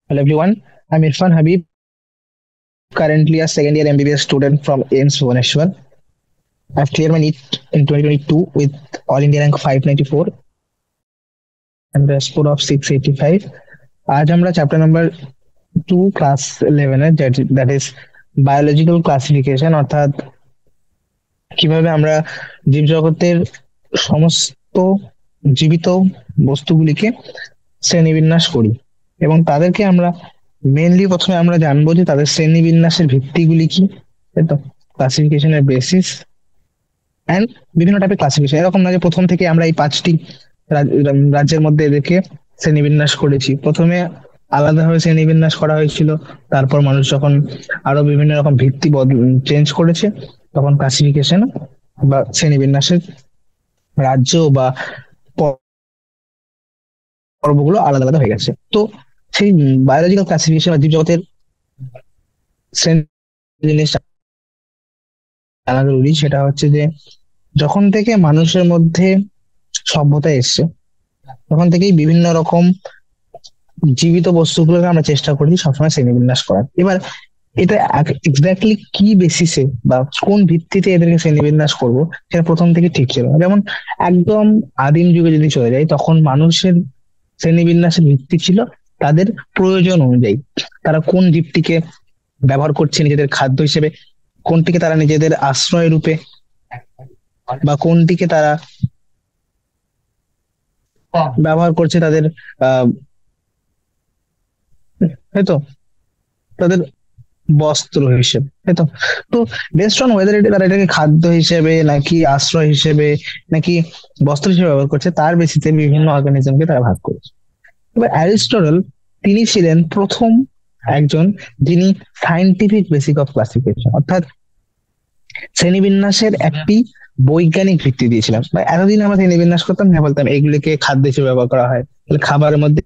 Hello everyone, I'm Irfan Habib, currently a second year MBBS student from AIMS Bhubaneswar. I've cleared my NEET in 2022 with All India rank 594 and the score of 685. आज আমরা chapter number 2 class 11 এর that is biological classification, অর্থাৎ কিভাবে আমরা জীবজগতের সমস্ত জীবিত বস্তুগুলিকে শ্রেণীবিন্যাস করি এবং তাদেরকে আমরা মেইনলি প্রথমে আমরা জানবো যে তাদের শ্রেণীবিন্যাসের ভিত্তিগুলি কি, তাই তো, ক্লাসিফিকেশনের বেসিস এন্ড বিভিন্ন টাইপের ক্লাসিফিকেশন। এরকম না যে প্রথম থেকে আমরা এই 5টি রাজ্যের মধ্যে এদেরকে শ্রেণীবিন্যাস করেছি। প্রথমে আলাদাভাবে শ্রেণীবিন্যাস করা হয়েছিল, তারপর মানুষ যখন আরো বিভিন্ন রকম ভিত্তি চেঞ্জ করেছে তখন ক্লাসিফিকেশন বা শ্রেণীবিন্যাসের রাজ্য বা পর্বগুলো আলাদা আলাদা হয়ে গেছে। তো সেই বায়োলজিক্যাল ক্লাসিফিকেশন বা জীবজগতের শ্রেণী জিনিসটা জানা জরুরি। সেটা হচ্ছে যে যখন থেকে মানুষের মধ্যে সভ্যতা এসছে তখন থেকেই বিভিন্ন রকম জীবিত বস্তুগুলোকে আমরা চেষ্টা করি সবসময় শ্রেণীবিন্যাস করার। এবার এটা এক্স্যাক্টলি কি বেসিসে বা কোন ভিত্তিতে এদেরকে শ্রেণীবিন্যাস করব সেটা প্রথম থেকে ঠিক ছিল না। যেমন একদম আদিম যুগে যদি চলে যাই, তখন মানুষের শ্রেণীবিন্যাসের ভিত্তি ছিল তাদের প্রয়োজন অনুযায়ী। তারা কোন জীবটিকে ব্যবহার করছে নিজেদের খাদ্য হিসেবে, কোনটিকে তারা নিজেদের আশ্রয় রূপে, বা কোনটিকে তারা ব্যবহার করছে তাদের আহ হয়তো তাদের বস্ত্র হিসেবে, তাই তো। তো বেস্ট অন ওয়েদার এটা তারা এটাকে খাদ্য হিসেবে নাকি আশ্রয় হিসেবে নাকি বস্ত্র হিসেবে ব্যবহার করছে, তার বেসিসে বিভিন্ন অর্গানিজমকে তারা ভাগ করেছে। এবার অ্যারিস্টটল তিনি ছিলেন প্রথম একজন যিনি সায়েন্টিফিক বেসিক অফ ক্লাসিফিকেশন অর্থাৎ শ্রেণীবিন্যাসের একটি বৈজ্ঞানিক ভিত্তি দিয়েছিলাম। এতদিন আমরা শ্রেণীবিন্যাস করতাম, হ্যাঁ বলতাম এগুলিকে খাদ্য হিসেবে ব্যবহার করা হয়, তাহলে খাবারের মধ্যে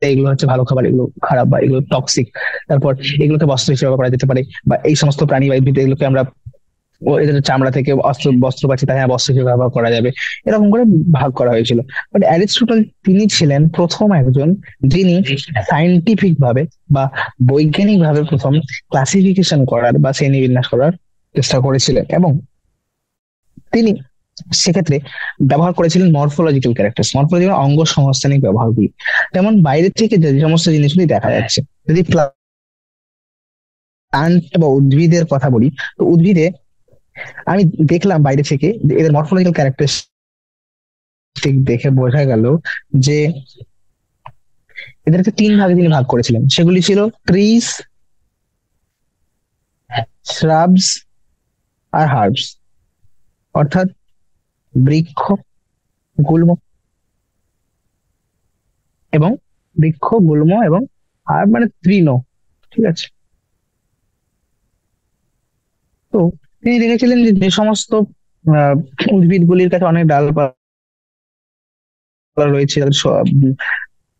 এগুলো হচ্ছে ভালো খাবার, এগুলো খারাপ বা এগুলো টক্সিক। তারপর এগুলোকে বস্ত্র হিসেবে ব্যবহার করা যেতে পারে, বা এই সমস্ত প্রাণী বা উদ্ভিদ এগুলোকে আমরা এদের চামড়া থেকে বস্ত্র পাচ্ছি, তাই হ্যাঁ বস্ত্র হিসেবে ব্যবহার করা যাবে, এরকম করে ভাগ করা হয়েছিল। বাট অ্যারিস্টটল তিনি ছিলেন প্রথম একজন যিনি সায়েন্টিফিক ভাবে বা বৈজ্ঞানিক ভাবে প্রথম ক্লাসিফিকেশন করার বা শ্রেণীবিন্যাস করার চেষ্টা করেছিলেন, এবং তিনি সেক্ষেত্রে ব্যবহার করেছিলেন মরফোলজিক্যাল ক্যারেক্টার, মরফোলজিক্যাল অঙ্গ সংস্থানিক ব্যবহারগুলি। যেমন বাইরে থেকে যে সমস্ত জিনিসগুলি দেখা যাচ্ছে, যদি প্লান্ট বা উদ্ভিদের কথা বলি, তো উদ্ভিদে আমি দেখলাম বাইরে থেকে যে এদের মরফোলজিক্যাল ক্যারেক্টারিস্টিক দেখে বোঝা গেল যে এদেরকে 3 ভাগে তিনি ভাগ করেছিলেন। সেগুলি ছিল ট্রিজ, শ্রাবস আর হার্বস, অর্থাৎ বৃক্ষ, গুল্ম এবং বৃক্ষ, গুল্ম এবং আর মানে তৃণ, ঠিক আছে। তো তিনি দেখেছিলেন যে যে সমস্ত আহ, উদ্ভিদগুলির কাছে অনেক ডালপালা রয়েছে,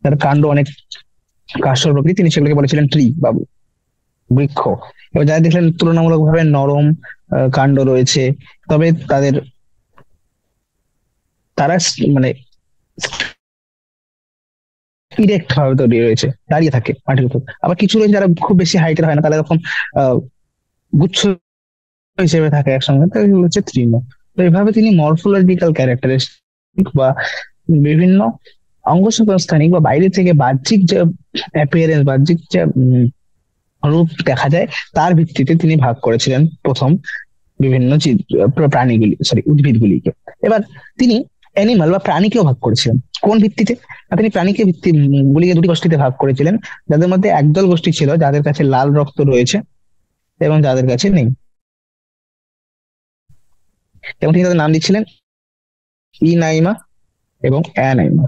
তার কাণ্ড অনেক কাষ্ঠল প্রকৃতি, তিনি সেগুলোকে বলেছিলেন ট্রি বা বৃক্ষ। এবার যারা দেখলেন তুলনামূলকভাবে নরম কাণ্ড রয়েছে, তবে তারা মানে ইরেক্ট ভাবে তৈরি রয়েছে, দাঁড়িয়ে থাকে মাটির উপর। আবার কিছু রয়েছে যারা খুব বেশি হাইটের হয় না, তারা এরকম আহ গুচ্ছ হিসেবে থাকে একসঙ্গে, তো এগুলো হচ্ছে তৃণ। তো এইভাবে তিনি মরফোলজিক্যাল ক্যারেক্টারিস্টিক বা বিভিন্ন অঙ্গসংস্থানিক বা বাইরে থেকে বাহ্যিক যে অ্যাপিয়ারেন্স, বাহ্যিক যে রূপ দেখা যায়, তার ভিত্তিতে তিনি ভাগ করেছিলেন প্রথম বিভিন্ন প্রাণীগুলি, সরি উদ্ভিদগুলিকে। এবার তিনি অ্যানিমাল বা প্রাণীকেও ভাগ করেছিলেন। কোন ভিত্তিতে? তিনি প্রাণীকে গুলিকে দুটি গোষ্ঠীতে ভাগ করেছিলেন, যাদের মধ্যে একদল গোষ্ঠী ছিল যাদের কাছে লাল রক্ত রয়েছে এবং যাদের কাছে নেই, এবং তিনি তাদের নাম দিচ্ছিলেন ইনাইমা এবং অ্যানাইমা।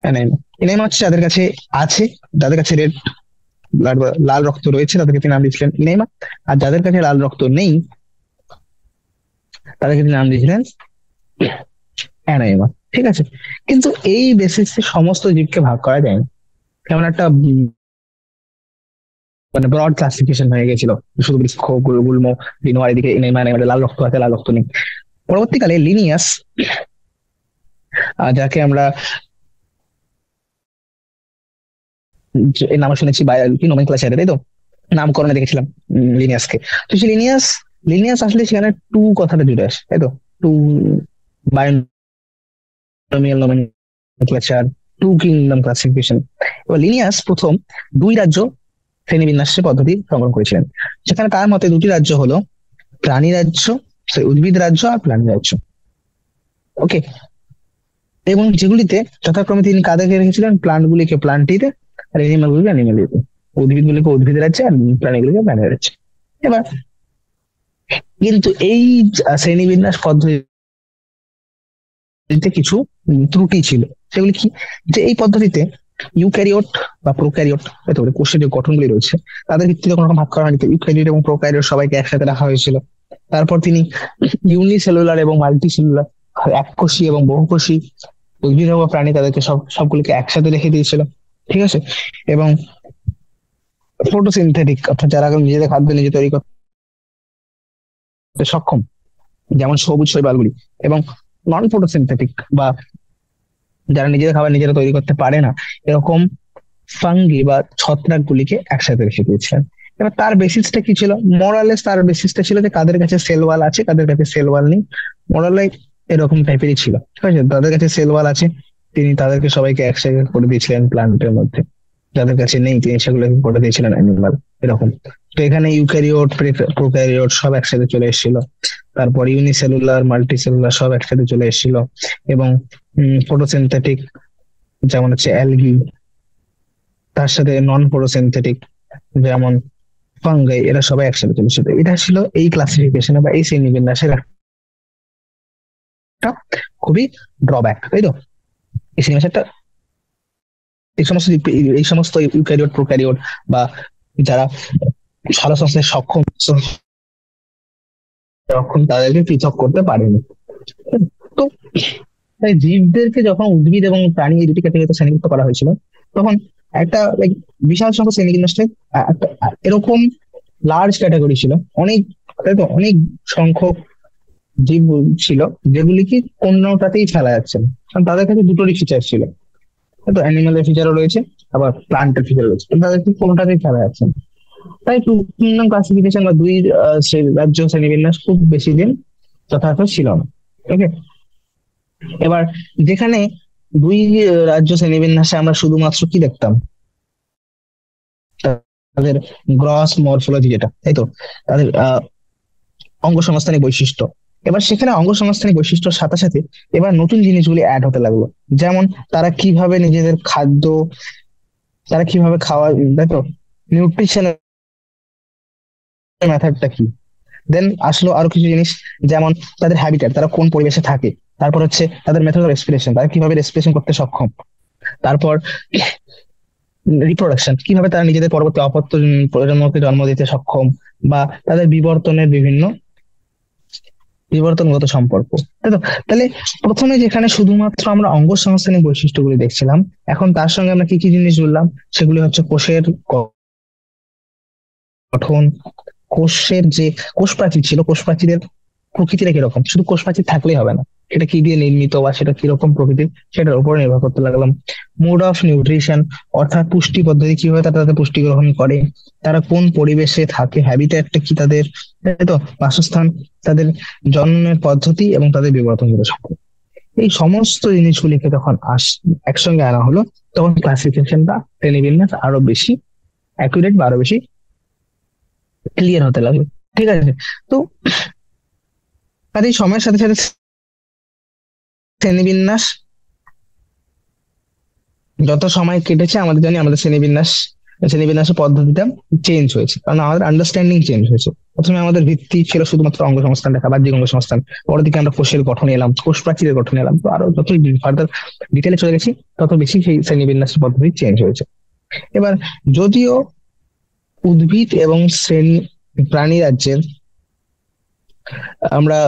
অ্যানাইমা ইনাইমা হচ্ছে যাদের কাছে আছে, যাদের কাছে রেড ব্লাড লাল রক্ত রয়েছে তাদেরকে তিনি নাম দিয়েছিলেন ইনাইমা, আর যাদের কাছে লাল রক্ত নেই তাদেরকে তিনি নাম দিয়েছিলেন অ্যানাইমা, ঠিক আছে। কিন্তু এই বেসিসে সমস্ত জীবকে ভাগ করা যায়নি, কেমন একটা মানে ব্রড ক্লাসিফিকেশন হয়ে গেছিল, শুধু বৃক্ষ, গুল্ম, তৃণ, আর এদিকে ইনাইমা, লাল রক্ত আছে লাল রক্ত নেই। পরবর্তীকালে লিনিয়াস, যাকে আমরা এর নাম শুনেছি বায়োলজি নোমেনক্লেচারে, তাই তো? নামকরণে দেখেছিলাম লিনিয়াসকে। তো সেই লিনিয়াস আসলে সেখানে টু কথাটা জুড়ে আসে, তাই তো? To binomial nomenclature, two kingdom classification. এবার লিনিয়াস প্রথম দুই রাজ্য শ্রেণীবিন্যাসের পদ্ধতি সংগ্রহ করেছিলেন, সেখানে তার মতে দুটি রাজ্য হলো প্রাণী রাজ্য, উদ্ভিদ রাজ্য আর প্রাণী রাজ্য। ওকে। এবং যেগুলিতে যথাক্রমে তিনি কাদেরকে রেখেছিলেন, প্লান্ট গুলিকে প্লান্টিতে আর এনিমাল গুলিকে অ্যানিমালিতে, উদ্ভিদ গুলিকে উদ্ভিদ রাজ্যে আর প্রাণীগুলিকে প্রাণী রাজ্যে। এবার কিন্তু এই শ্রেণীবিন্যাস পদ্ধতিতে কিছু ত্রুটি ছিল। সেগুলি কি? যে এই পদ্ধতিতে ইউক্যারিওট বা প্রোক্যারিওট, কোষের যে গঠনগুলি রয়েছে তাদের ভিত্তিতে কোনো রকম ভাগ করা হয়নি। ইউক্যারিওট এবং প্রোক্যারিওট সবাইকে একসাথে রাখা হয়েছিল। তারপর তিনি ইউনিসেলুলার এবং মাল্টিসেলুলার, এককোষী এবং বহুকোষী উদ্ভিদ বা প্রাণী, তাদেরকে সবগুলিকে একসাথে রেখে দিয়েছিল। ঠিক আছে। এবং ফটোসিনথেটিক, অর্থাৎ যারা নিজেদের খাদ্য নিজে তৈরি করতে সক্ষম, যেমন সবুজ শৈবালগুলি, এবং নন ফটোসিনথেটিক বা যারা নিজেদের খাবার নিজেরা তৈরি করতে পারে না, এরকম ফাঙ্গি বা ছত্রাক গুলিকে একসাথে রেখে দিয়েছিলেন। এবার তার বেসিসটা কি ছিল? মোরালেস তার বেসিসটা ছিল যে কাদের কাছে সেল ওয়াল আছে, কাদের কাছে সেল ওয়াল নেই। মোরালে এরকম টাইপেরই ছিল। ঠিক আছে, তাদের কাছে সেল ওয়াল আছে তিনি তাদেরকে সবাইকে একসাথে করে দিয়েছিলেন প্লান্টের মধ্যে, যাদের কাছে নেই তিনি সেগুলোকে করে দিয়েছিলেন অ্যানিমাল, এরকম। তো এখানে ইউক্যারিওট প্রোক্যারিওট সব একসাথে চলে এসেছিল। তারপর ইউনিসেলুলার মাল্টিসেলুলার সব একসাথে চলে এসেছিল। এবং ফটোসিনথেটিক যেমন হচ্ছে অ্যালগি, তার সাথে নন ফটোসিনথেটিক যেমন ফাঙ্গাই, এরা সবাই একসাথে চলে এসেছিল। এটা ছিল এই ক্লাসিফিকেশনে বা এই শ্রেণীবিন্যাসের একটা খুবই ড্রব্যাক, তাই তো? এই শ্রেণীবিন্যাসটা এই সমস্ত ইউক্যারিওট প্রোক্যারিওট বা যারা সালোকসংশ্লেষে সক্ষম সক্ষম তাদেরকে পৃথক করতে পারেনি। তো তাই জীবদেরকে যখন উদ্ভিদ এবং প্রাণী এই দুটি ক্যাটাগরিতে শ্রেণীভুক্ত করা হয়েছিল, তখন একটা বিশাল সংখ্যক শ্রেণীবিন্যাসে এরকম লার্জ ক্যাটাগরি ছিল, অনেক, তাই তো? অনেক সংখ্যক জীব ছিল যেগুলিকে কোনোটাতেই ফেলা যাচ্ছে না, কারণ তাদের কাছে দুটোরই ফিচার ছিল। তো অ্যানিমালের ফিচারও রয়েছে, আবার প্লান্টের ফিচার রয়েছে, কিন্তু তাদেরকে কোনোটাতেই ফেলা যাচ্ছে না। তাই টু কিংডম ক্লাসিফিকেশন বা দুই রাজ্য শ্রেণীবিন্যাস খুব বেশি দিন যথার্থ ছিল না। ওকে। এবার যেখানে দুই রাজ্য শ্রেণীবিন্যাসে আমরা শুধুমাত্র কি দেখতাম, তাদের গ্রস মরফোলজি, যেটা, তাই তো? তাদের অঙ্গসংস্থানিক বৈশিষ্ট্য। এবার সেখানে অঙ্গসংস্থানিক বৈশিষ্ট্যর সাথে সাথে এবার নতুন জিনিসগুলি অ্যাড হতে লাগলো। যেমন তারা কিভাবে নিজেদের খাদ্য, তারা কিভাবে খাওয়া, তাই তো? নিউট্রিশন মেথডটা কি। দেন আসলো আরো কিছু জিনিস, যেমন তাদের হ্যাবিটেট, তারা কোন পরিবেশে থাকে। তারপর হচ্ছে তাদের মেথড অফ রেসপিরেশন, তারা কিভাবে রেসপিরেশন করতে সক্ষম। তারপর রিপ্রোডাকশন, কিভাবে তারা নিজেদের পরবর্তী অপত্য প্রজন্মকে জন্ম দিতে সক্ষম, বা তাদের বিবর্তনের বিভিন্ন বিবর্তনগত সম্পর্ক, তাই তো? তাহলে প্রথমে যেখানে শুধুমাত্র আমরা অঙ্গসংস্থানিক বৈশিষ্ট্যগুলি দেখছিলাম, এখন তার সঙ্গে আমরা কি কি জিনিস জুড়লাম, সেগুলি হচ্ছে কোষের গঠন, কোষের যে কোষ প্রাচীর ছিল, কোষ প্রাচীরের প্রকৃতিটা কিরকম, শুধু কোষ প্রাচীর থাকলেই হবে না, সেটা কি দিয়ে নির্মিত বা সেটা কিরকম প্রকৃতির, সেটার উপর নির্ভর করতে লাগলাম। মোড অফ নিউট্রিশন, অর্থাৎ পুষ্টি পদ্ধতি, কিভাবে তারা তাদের পুষ্টি গ্রহণ করে, তারা কোন পরিবেশে থাকে, হ্যাবিটেটটা কি তাদের, তাই তো? বাসস্থান, তাদের জন্মের পদ্ধতি এবং তাদের বিবর্তনগুলো সম্পর্কে। এই সমস্ত জিনিসগুলিকে যখন একসঙ্গে আনা হলো, তখন ক্লাসিফিকেশনটা, শ্রেণীবিন্যাস আরো বেশি অ্যাকুরেট বা আরো বেশি ক্লিয়ার হতে লাগলো। ঠিক আছে। তো আর এই সময়ের সাথে সাথে শ্রেণীবিন্যাস, যত সময় কেটেছে আমাদের জানি আমাদের শ্রেণীবিন্যাসের পদ্ধতিটা চেঞ্জ হয়েছে, কারণ আমাদের আন্ডারস্ট্যান্ডিং চেঞ্জ হয়েছে। প্রথমে আমাদের ভিত্তি ছিল শুধুমাত্র অঙ্গসংস্থান দেখা, বাহ্যিক অঙ্গসংস্থান। পরের দিকে আমরা কোষের গঠন এলাম, কোষ প্রাচীরের গঠন এলাম। তো আরো যতই ফার্দার ডিটেলে চলে গেছি, তত বেশি সেই শ্রেণীবিন্যাসের পদ্ধতি চেঞ্জ হয়েছে। এবার যদিও উদ্ভিদ এবং প্রাণী রাজ্যের আমরা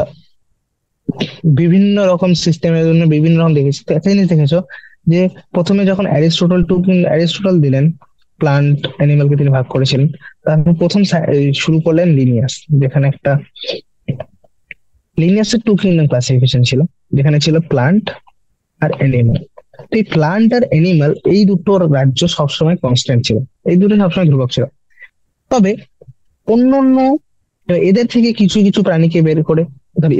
বিভিন্ন রকম সিস্টেমের জন্য বিভিন্ন রকম দেখেছি। তো একটা জিনিস দেখেছো যে প্রথমে যখন অ্যারিস্টটল দিলেন প্লান্ট অ্যানিমালকে তিনি ভাগ করেছিলেন, তারপর প্রথম শুরু করলেন লিনিয়াস, যেখানে একটা লিনিয়াসের টু কিংডম ক্লাসিফিকেশন ছিল, যেখানে ছিল প্লান্ট আর অ্যানিমাল। এই প্লান্ট আর এনিম্যাল এই দুটো রাজ্য সবসময় কনস্ট্যান্ট ছিল, এই দুটো সবসময় ধ্রুবক ছিল। তবে অন্যান্য এদের থেকে কিছু কিছু প্রাণীকে বের করে,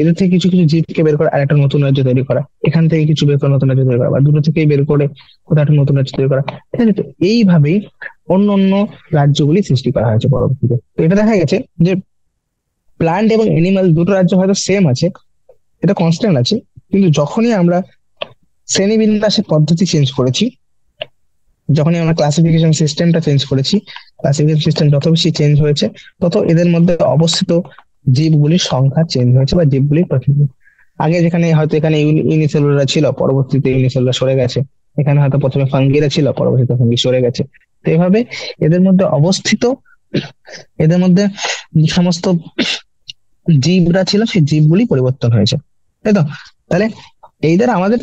এদের থেকে কিছু কিছু জীবকে বের করে আর একটা নতুন রাজ্য তৈরি করা, এখান থেকে কিছু বের করে নতুন রাজ্য তৈরি করা, বা দুটো থেকেই বের করে কোথাও একটা নতুন রাজ্য তৈরি করা। ঠিক আছে, তো এইভাবেই অন্য অন্য রাজ্যগুলি সৃষ্টি করা হয়েছে পরবর্তীতে। তো এটা দেখা গেছে যে প্লান্ট এবং এনিম্যাল দুটো রাজ্য হয়তো সেম আছে, এটা কনস্ট্যান্ট আছে, কিন্তু যখনই আমরা শ্রেণীবিন্যাসের পদ্ধতি চেঞ্জ করেছি, যখনই আমরা ক্লাসিফিকেশন সিস্টেমটা চেঞ্জ করেছি, ক্লাসিফিকেশন সিস্টেম যত বেশি চেঞ্জ হয়েছে, তত এদের মধ্যে অবস্থিত জীবগুলির সংখ্যা চেঞ্জ হয়েছে বা জীবগুলির প্রকৃতি। আগে যেখানে হয়তো এখানে ইউনিসেলুলার ছিল, পরবর্তীতে ইউনিসেলুলার সরে গেছে। এখানে হয়তো প্রথমে ফাঙ্গিরা ছিল, পরবর্তীতে ফাঙ্গি সরে গেছে। তো এইভাবে এদের মধ্যে অবস্থিত, এদের মধ্যে যে সমস্ত জীবরা ছিল সেই জীবগুলি পরিবর্তন হয়েছে, তাই তো? তাহলে এই দ্বারা আমাদের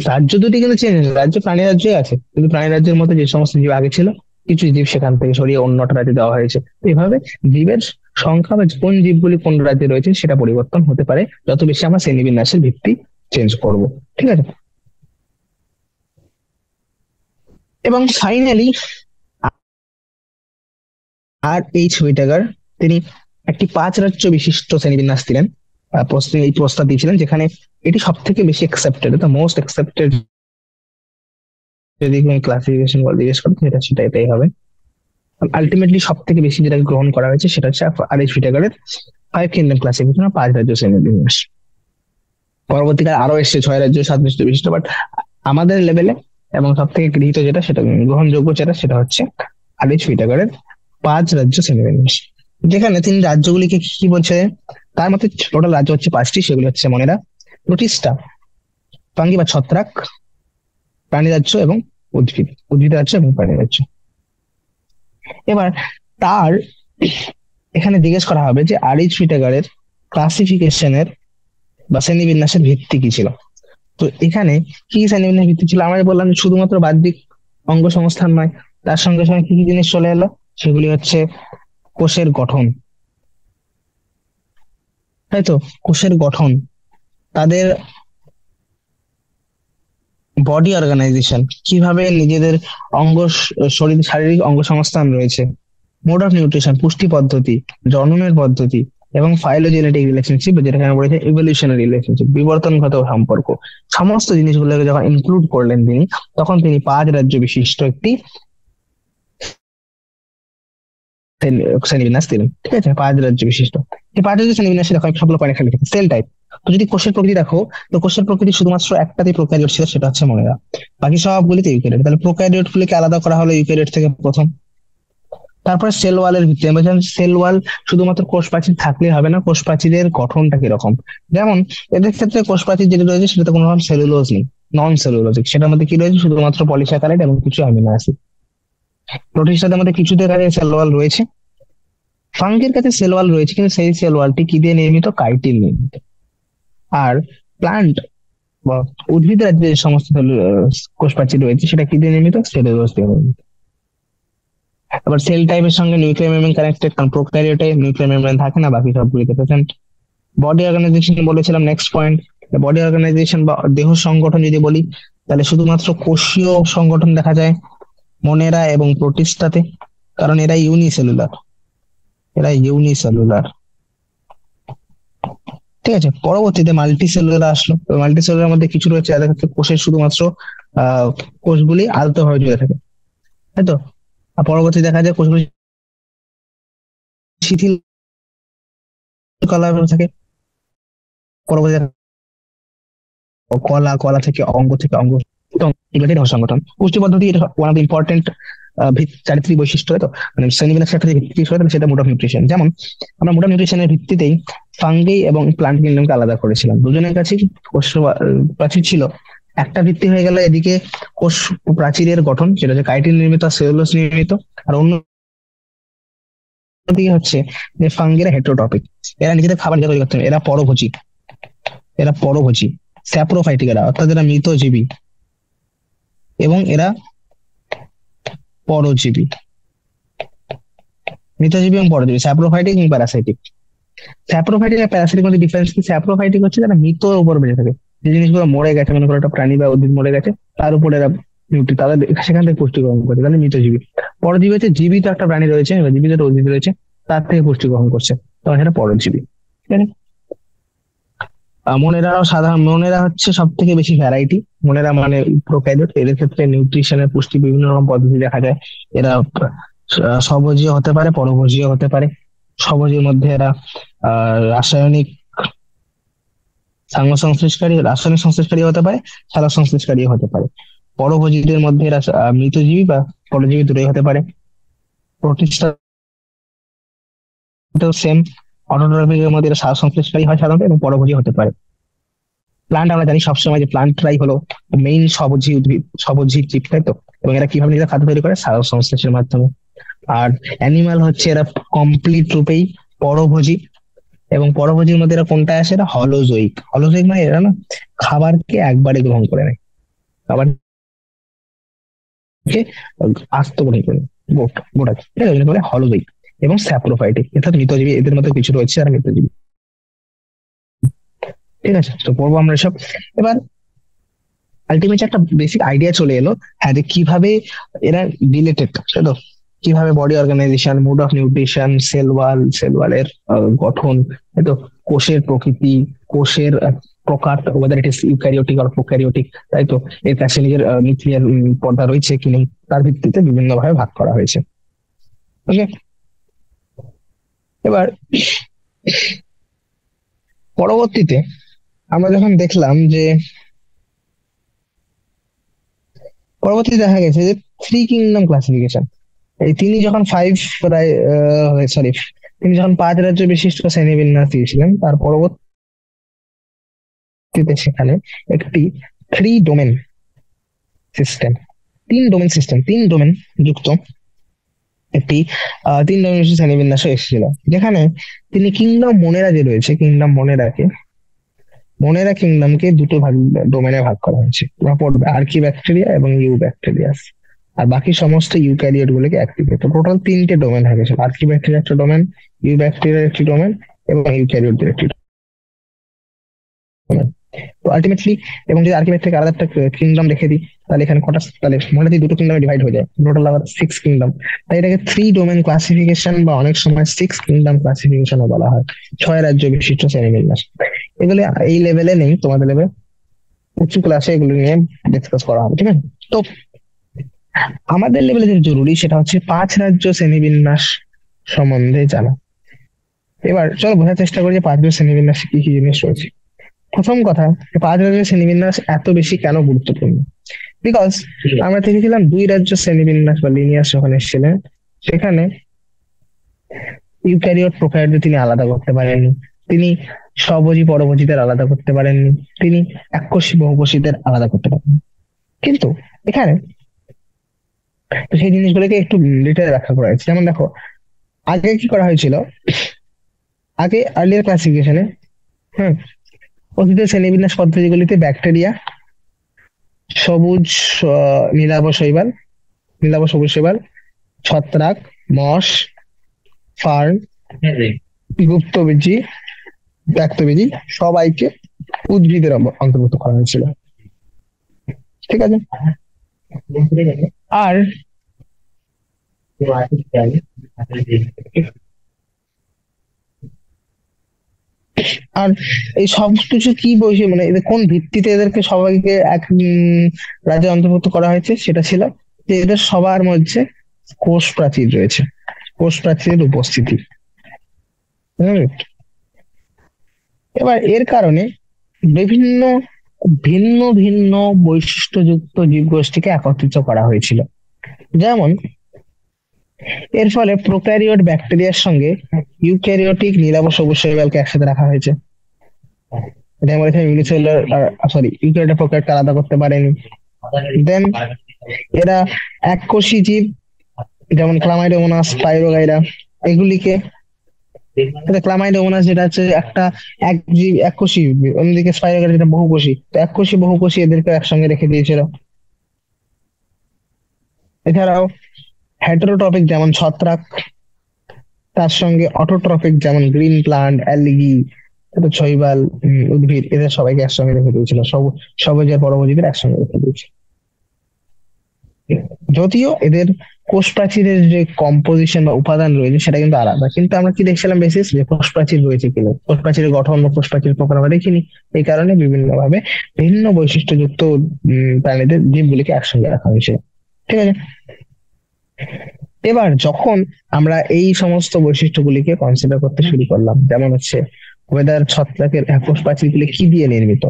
রাজ্য দুটি কিন্তু চেঞ্জ হয়েছে, রাজ্য প্রাণী রাজ্যই আছে, কিন্তু প্রাণী রাজ্যের মধ্যে যে সমস্ত জীব আগে ছিল, কিছু জীব সেখান থেকে সরিয়ে অন্যটা রাজ্যে দেওয়া হয়েছে। তো এইভাবে জীবের সংখ্যা বা কোন জীবগুলি কোন রাজ্যে রয়েছে সেটা পরিবর্তন হতে পারে যত বেশি আমরা শ্রেণীবিন্যাসের ভিত্তি চেঞ্জ করব। ঠিক আছে, এবং ফাইনালি আর হুইটেকার তিনি একটি 5 রাজ্য বিশিষ্ট শ্রেণীবিন্যাস দিলেন, এই প্রস্তাব দিয়েছিলেন, যেখানে এটি সব থেকে বেশি অ্যাকসেপ্টেড, দ্য মোস্ট অ্যাকসেপ্টেড, যদি কোনো ক্লাসিফিকেশন বল জিজ্ঞেস করেন সেটা সেটা এটাই হবে। আলটিমেটলি সব থেকে বেশি যেটা গ্রহণ করা হয়েছে সেটা হচ্ছে আর.এইচ. হুইটেকারের 5 কিংডম ক্লাসিফিকেশন, 5 রাজ্য শ্রেণীবিন্যাস। পরবর্তীকালে আরো এসছে 6 রাজ্য 7 রাজ্য বিশিষ্ট, বাট আমাদের লেভেলে এবং সব থেকে গৃহীত যেটা, সেটা গ্রহণযোগ্য যেটা, সেটা হচ্ছে আর.এইচ. হুইটেকারের 5 রাজ্য শ্রেণীবিন্যাস। যেখানে তিনি রাজ্যগুলিকে কি কি বলছে, তার মধ্যে টোটাল রাজ্য হচ্ছে 5টি, সেগুলি হচ্ছে মনেরা, প্রোটিস্টা, ফাঙ্গি বা ছত্রাক, প্রাণী রাজ্য এবং উদ্ভিদ, উদ্ভিদ রাজ্য এবং প্রাণী রাজ্য। এবার তার এখানে জিজ্ঞেস করা হবে যে আর.এইচ. হুইটেকারের ক্লাসিফিকেশনের বা শ্রেণীবিন্যাসের ভিত্তি কি ছিল। তো এখানে কি শ্রেণীবিন্যাস ভিত্তি ছিল, আমরা বললাম যে শুধুমাত্র বাহ্যিক অঙ্গ সংস্থান নয়, তার সঙ্গে সঙ্গে কি কি জিনিস চলে এলো, সেগুলি হচ্ছে কোষের গঠন, তাই তো? কোষের গঠন, তাদের বডি অর্গানাইজেশন, কিভাবে নিজেদের শরীর শারীরিক অঙ্গ সংস্থান রয়েছে, মোড অফ নিউট্রিশন, পুষ্টি পদ্ধতি, জননের পদ্ধতি, এবং ফাইলোজেনেটিক রিলেশনশিপ, যেটাকে আমরা বলেছি ইভলিউশনারি রিলেশনশিপ, বিবর্তনগত সম্পর্ক, সমস্ত জিনিসগুলোকে যখন ইনক্লুড করলেন তিনি, তখন তিনি 5 রাজ্য বিশিষ্ট একটি শ্রেণীবিন্যাস দিলেন। ঠিক আছে, 5 রাজ্য বিশিষ্ট এই 5 রাজ্য শ্রেণীবিন্যাসে দেখো সবগুলো পয়েন্ট এখানে লিখেছে। সেল টাইপ, তো যদি কোষের প্রকৃতি দেখো, তো কোষের প্রকৃতি শুধুমাত্র একটাতেই প্রোক্যারিওট ছিল, সেটা হচ্ছে মনেরা, বাকি সবগুলিতে ইউক্যারিওট। তাহলে প্রোক্যারিওট গুলিকে আলাদা করা হলো ইউক্যারিওট থেকে প্রথম। তারপরে সেল ওয়ালের ভিত্তি, আমরা জানি সেল ওয়াল শুধুমাত্র কোষ প্রাচীর থাকলেই হবে না, কোষ প্রাচীরের গঠনটা কিরকম। যেমন এদের ক্ষেত্রে কোষ প্রাচীর যেটা রয়েছে সেটাতে কোনো রকম সেলুলোজ নেই, নন সেলুলোজিক, সেটার মধ্যে কি রয়েছে, শুধুমাত্র পলিস্যাকারাইড এবং কিছু অ্যামিনো অ্যাসিড। প্রোটিস্টাদের মধ্যে কিছুতে কাছে সেল ওয়াল রয়েছে, ফাঙ্গের কাছে সেল ওয়াল রয়েছে, কিন্তু সেই সেল ওয়ালটি কি দিয়ে নির্মিত, কাইটিন নির্মিত। আর প্লান্ট বা উদ্ভিদ রাজ্যের যে সমস্ত কোষ প্রাচীর রয়েছে সেটা কি দিয়ে নির্মিত, সেলুলোজ দিয়ে নির্মিত। আবার সেল টাইপের সঙ্গে নিউক্লিয়ার মেমব্রেন কানেক্টেড, কারণ প্রোক্যারিওটে নিউক্লিয়ার মেমব্রেন থাকে না, বাকি সবগুলিতে প্রেজেন্ট। বডি অর্গানাইজেশন বলেছিলাম নেক্সট পয়েন্ট। বডি অর্গানাইজেশন বা দেহ সংগঠন যদি বলি, তাহলে শুধুমাত্র কোষীয় সংগঠন দেখা যায় মনেরা এবং প্রোটিস্টাতে, কারণ এরা ইউনিসেলুলার, এরা ইউনিসেলুলার। ঠিক আছে, পরবর্তীতে মাল্টি সেলুলার আসলো। মাল্টি সেলুলার মধ্যে কিছু রয়েছে যাদের ক্ষেত্রে কোষের শুধুমাত্র কোষগুলি আলতোভাবে জুড়ে থাকে, তাই তো? আর পরবর্তী দেখা যায় কোষগুলি শিথিল কলা থাকে, পরবর্তী কলা, কলা থেকে অঙ্গ, থেকে অঙ্গ, এগুলোই রহস্য সংগঠন। পুষ্টি পদ্ধতি এটা ওয়ান অফ দ্য ইম্পর্টেন্ট চারিত্রিক বৈশিষ্ট্য, তো মানে শ্রেণীবিন্যাসের একটা যে ভিত্তি বিষয়, সেটা মোড অফ নিউট্রিশন। যেমন আমরা মোড অফ নিউট্রিশনের ভিত্তিতেই ফাঙ্গি এবং প্লান্ট কিংডমকে আলাদা করেছিলাম, দুজনের কাছে কোষ প্রাচীর ছিল। একটা ভিত্তি হয়ে গেল এদিকে কোষ প্রাচীরের গঠন, যেটা হচ্ছে কাইটিন নির্মিত, সেলুলোজ নির্মিত। আর অন্য দিকে হচ্ছে যে ফাঙ্গিরা হেটেরোটপিক, এরা নিজেদের খাবার নিজে তৈরি করতে হবে, এরা পরভোজী, এরা পরভোজী, স্যাপ্রোফাইটিক এরা, অর্থাৎ এরা মৃতজীবী এবং এরা পরজীবী, মৃতজীবী এবং পরজীবী, স্যাপ্রোফাইটিক এবং প্যারাসাইটিক। স্যাপ্রোফাইটিক আর প্যারাসাইটিক মধ্যে ডিফারেন্স কি, স্যাপ্রোফাইটিক হচ্ছে যারা মৃতর উপর বেঁচে থাকে, যে জিনিসগুলো মরে গেছে, মনে করো একটা প্রাণী বা উদ্ভিদ মরে গেছে, তার উপরে এরা তাদের সেখান থেকে পুষ্টি গ্রহণ করছে, তাহলে মৃতজীবী। পরজীবী হচ্ছে জীবিত একটা প্রাণী রয়েছে বা জীবিত একটা উদ্ভিদ রয়েছে, তার থেকে পুষ্টি গ্রহণ করছে, তখন সেটা পরজীবী। ঠিক আছে? মনেরাও সাধারণ, মনেরা হচ্ছে সব থেকে বেশি ভ্যারাইটি। মনেরা মানে প্রোক্যারিওট, এদের ক্ষেত্রে নিউট্রিশনের পুষ্টি বিভিন্ন রকম পদ্ধতি দেখা যায়। এরা স্বভোজীয় হতে পারে, পরভোজীয় হতে পারে। স্বভোজীর মধ্যে এরা রাসায়নিক সাঙ্গ সংশ্লেষকারী, রাসায়নিক সংশ্লেষকারী হতে পারে, সালোক সংশ্লেষকারী হতে পারে। পরভোজীদের মধ্যে এরা মৃতজীবী বা পরজীবী দুটোই হতে পারে। প্রোটিস্টা সেম, অটোট্রফিকের মধ্যে এরা সালোক সংশ্লেষকারী হয় সাধারণত এবং পরভোজী হতে পারে। প্লান্ট আমরা জানি সবসময় যে প্লান্টরাই হলো মেইন স্বভোজী উদ্ভিদ, স্বভোজী জীব, তাই তো? এবং এরা কিভাবে নিজেরা খাদ্য তৈরি করে? সালোক সংশ্লেষের মাধ্যমে। আর অ্যানিমাল হচ্ছে এরা কমপ্লিট রূপেই পরভোজী, এবং পরভোজীর মধ্যে এরা কোনটা আসে? এরা হলোজোয়িক। হলোজোয়িক মানে এরা না খাবারকে একবারে গ্রহণ করে নেয়, খাবারকে আস্ত গ্রহণ করে নেয়, গোটা, ঠিক আছে? ওই জন্য বলে হলোজোয়িক। এবং স্যাপ্রোফাইটিক, অর্থাৎ মৃতজীবী, এদের মধ্যে কিছু রয়েছে যারা মৃতজীবী। ঠিক আছে, তো পড়বো আমরা এসব। এবার আলটিমেটলি একটা বেসিক আইডিয়া চলে এলো, হ্যাঁ, যে কিভাবে এরা রিলেটেড, তো কিভাবে body organization, mode of nutrition, cell ওয়ালের গঠন, তো কোষের প্রকৃতি, কোষের প্রকার, whether it is eukaryotic or prokaryotic, তাই তো? এর কাছে নিজের নিউক্লিয়ার পর্দা রয়েছে কি নেই, তার ভিত্তিতে বিভিন্ন ভাবে ভাগ করা হয়েছে। ওকে, এবার পরবর্তীতে আমরা যখন দেখলাম যে পরবর্তীতে দেখা গেছে যে থ্রি কিংডম ক্লাসিফিকেশন, এই তিনি যখন সরি, তিনি যখন 5 রাজ্য বিশিষ্ট শ্রেণীবিন্যাস দিয়েছিলেন, তার পরবর্তীতে সেখানে একটি three domain system, 3 domain system, 3 domain যুক্ত একটি 3 ডোমেন বিশিষ্ট শ্রেণীবিন্যাস এসেছিল, যেখানে তিনি কিংডম মনেরা যে রয়েছে, কিংডম মনেরা কিংডমকে দুটো ডোমেনে ভাগ করা হয়েছে। তোমরা পড়বে আর্কি ব্যাকটেরিয়া এবং ইউ ব্যাকটেরিয়াস, আর বাকি সমস্ত ইউক্যারিওট গুলোকে অ্যাক্টিভেট। তো টোটাল 3টে ডোমেন হয়ে গেছে, আর্কি ব্যাকটেরিয়া একটা ডোমেন, ইউ ব্যাকটেরিয়ার একটি ডোমেন এবং ইউক্যারিওটদের একটি ডোমেন। তো আলটিমেটলি, এবং যদি আর্কি ব্যাকটেরিয়া আলাদা একটা কিংডম রেখে দিই, তাহলে এখানে কটা, তাহলে মনে হয় দুটো কিংডমে ডিভাইড হয়ে যায়, টোটাল আবার 6 কিংডম। তাই এটাকে 3 ডোমেন ক্লাসিফিকেশন বা অনেক সময় 6 কিংডম ক্লাসিফিকেশনও বলা হয়। 6 রাজ্য বিশিষ্ট শ্রেণীবিন্যাস। এগুলো এই লেভেলে নেই, তোমাদের লেভেলে উঁচু ক্লাসে এগুলো নিয়ে ডিসকাস করা হবে, ঠিক আছে? তো আমাদের লেভেলে যেটা জরুরি সেটা হচ্ছে 5 রাজ্য শ্রেণীবিন্যাস সম্বন্ধে জানা। এবার চলো বোঝার চেষ্টা করি যে 5 রাজ্য শ্রেণীবিন্যাসে কি কি জিনিস রয়েছে। প্রথম কথা, 5 রাজ্য শ্রেণীবিন্যাস এত বেশি কেন গুরুত্বপূর্ণ? বিকজ আমরা দেখেছিলাম 2 রাজ্য শ্রেণীবিন্যাস বা লিনিয়াস যখন এসেছিলেন, সেখানে ইউক্যারিওট প্রোক্যারিওট তিনি আলাদা করতে পারেননি, তিনি স্বভোজী পরভোজীদের আলাদা করতে পারেননি, তিনি এককোষী বহুকোষীদের আলাদা করতে পারেননি। কিন্তু এখানে তো সেই জিনিসগুলোকে একটু ডিটেলে ব্যাখ্যা করা হয়েছে। যেমন দেখো, আগে কি করা হয়েছিল, আগে আর্লিয়ার ক্লাসিফিকেশনে, হ্যাঁ, অতীতের শ্রেণীবিন্যাস পদ্ধতিগুলিতে ব্যাকটেরিয়া, সবুজ, নীলাভ শৈবাল, নীলাভ সবুজ শৈবাল, ছত্রাক, মশ, ফার্ন, গুপ্তবীজী, ব্যক্তবীজী, সবাইকে উদ্ভিদের অন্তর্ভুক্ত করা হয়েছিল। ঠিক আছে? আর আর এই সব কিছু কি বলছে, মানে এদের কোন ভিত্তিতে এদেরকে সবাইকে এক রাজ্যে অন্তর্ভুক্ত করা হয়েছে, সেটা ছিল যে এদের সবার মধ্যে কোষ প্রাচীর রয়েছে, কোষ প্রাচীরের উপস্থিতি। হুম। এবার এর কারণে বিভিন্ন ভিন্ন ভিন্ন বৈশিষ্ট্যযুক্ত জীবগোষ্ঠীকে একত্রিত করা হয়েছিল। যেমন এর ফলে প্রোক্যারিওট ব্যাকটেরিয়ার সঙ্গে ইউক্যারিওটিক নীলাভ সবুজ শৈবালকে একসাথে রাখা হয়েছে। এটা আমরা এখানে ইউনিসেলুলার, সরি, ইউক্যারিওট প্রোক্যারিওটকে আলাদা করতে পারেনি। দেন এরা এককোষী জীব, যেমন ক্লামাইডোমোনাস, পাইরোগাইরা, এগুলিকে, ক্লামাইডোমোনাস যেটা হচ্ছে একটা এক জীব এককোষী, অন্যদিকে স্পাইরোগাইরা যেটা বহুকোষী, তো এককোষী বহুকোষী এদেরকে একসঙ্গে রেখে দিয়েছিল। এছাড়াও হেটারোট্রপিক যেমন ছত্রাক, তার সঙ্গে অটোট্রপিক যেমন গ্রিন প্লান্ট, অ্যালগি, তারপর শৈবাল, উদ্ভিদ, এদের সবাইকে একসঙ্গে রেখে দিয়েছিল, সবুজ আর পরভোজীদের একসঙ্গে রেখে দিয়েছিল। যদিও এদের কোষ প্রাচীরের যে কম্পোজিশন বা উপাদান রয়েছে সেটা কিন্তু আলাদা, কিন্তু আমরা কি দেখছিলাম বেসিস যে কোষ প্রাচীর রয়েছে কিনা, কোষ প্রাচীরের গঠন বা কোষ প্রাচীর প্রকার আমরা দেখিনি। এই কারণে বিভিন্ন ভাবে ভিন্ন বৈশিষ্ট্যযুক্ত প্রাণীদের জীবগুলিকে একসঙ্গে রাখা হয়েছে। ঠিক আছে, এবার যখন আমরা এই সমস্ত বৈশিষ্ট্যগুলিকে কনসিডার করতে শুরু করলাম, যেমন হচ্ছে ওয়েদার ছত্রাকের কোষ প্রাচীরগুলি কি দিয়ে নির্মিত,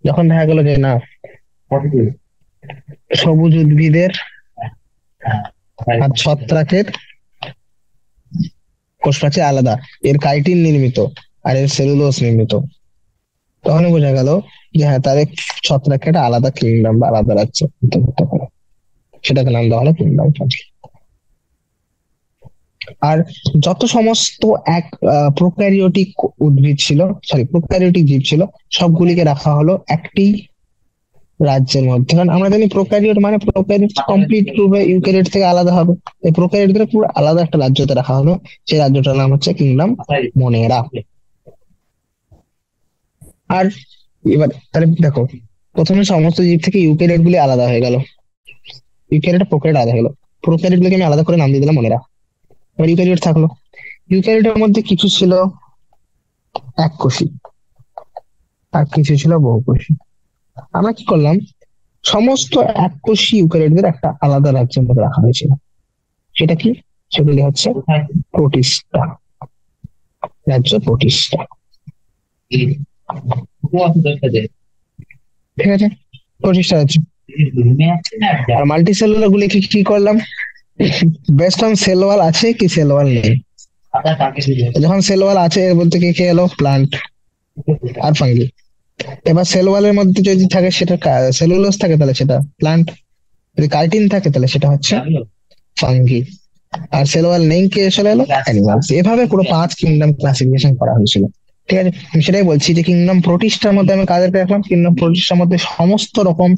যখন দেখা গেল যে না সবুজ উদ্ভিদের আর ছত্রাকের কোষ প্রাচীর আলাদা, এর কাইটিন নির্মিত আর এর সেলুলোজ নির্মিত, তখন বোঝা গেল যে হ্যাঁ তাদের ছত্রাকের একটা আলাদা কিংডম বা আলাদা রাজ্য অন্তর্ভুক্ত করে, সেটাকে নাম দেওয়া হলো কিংডম। আর যত সমস্ত এক প্রোক্যারিওটিক উদ্ভিদ ছিল, সরি প্রোক্যারিওটিক জীব ছিল, সবগুলিকে রাখা হলো একটি রাজ্যের মধ্যে। কারণ আমরা জানি প্রোক্যারিওট মানে প্রোক্যারিওট কমপ্লিট রূপে ইউক্যারিওট থেকে আলাদা হবে, এই প্রোক্যারিওটদের পুরো আলাদা একটা রাজ্যতে রাখা হলো, সেই রাজ্যটার নাম হচ্ছে কিংডম মোনেরা। আর এবার তাহলে দেখো, প্রথমে সমস্ত জীব থেকে ইউক্যারিওট গুলি আলাদা হয়ে গেল, ইউক্যারিওট প্রোক্যারিওট আলাদা হয়ে গেল, প্রোক্যারিওট গুলিকে আমি আলাদা করে নাম দিয়ে দিলাম মোনেরা। এবার ইউক্যারিওট থাকলো, ইউক্যারিওটের মধ্যে কিছু ছিল এককোষী আর কিছু ছিল বহুকোষী। আমরা কি করলাম, সমস্ত এককোষী ইউক্যারিওটদের একটা আলাদা রাজ্যের মধ্যে রাখা হয়েছিল। সেটা কি, সেগুলি হচ্ছে প্রোটিস্টা, রাজ্য প্রোটিস্টা। ঠিক আছে, প্রোটিস্টা রাজ্য। আর মাল্টিসেলুলার গুলি কি করলাম, বেস্ট অন সেল ওয়াল আছে কি সেল ওয়াল নেই, যখন সেল ওয়াল আছে এর মধ্যে কি এলো, প্লান্ট আর ফাঙ্গি। এবার সেল ওয়ালের মধ্যে যদি থাকে সেটা সেলুলোজ থাকে তাহলে সেটা প্লান্ট, যদি কার্টিন থাকে তাহলে সেটা হচ্ছে ফাঙ্গি, আর সেল ওয়াল নেই কে চলে এলো অ্যানিমালস। এভাবে পুরো 5 কিংডম ক্লাসিফিকেশন করা হয়েছিল। ঠিক আছে, আমি সেটাই বলছি যে কিংডম প্রোটিস্টার মধ্যে আমি কাদেরকে রাখলাম, কিংডম প্রোটিস্টার মধ্যে সমস্ত রকম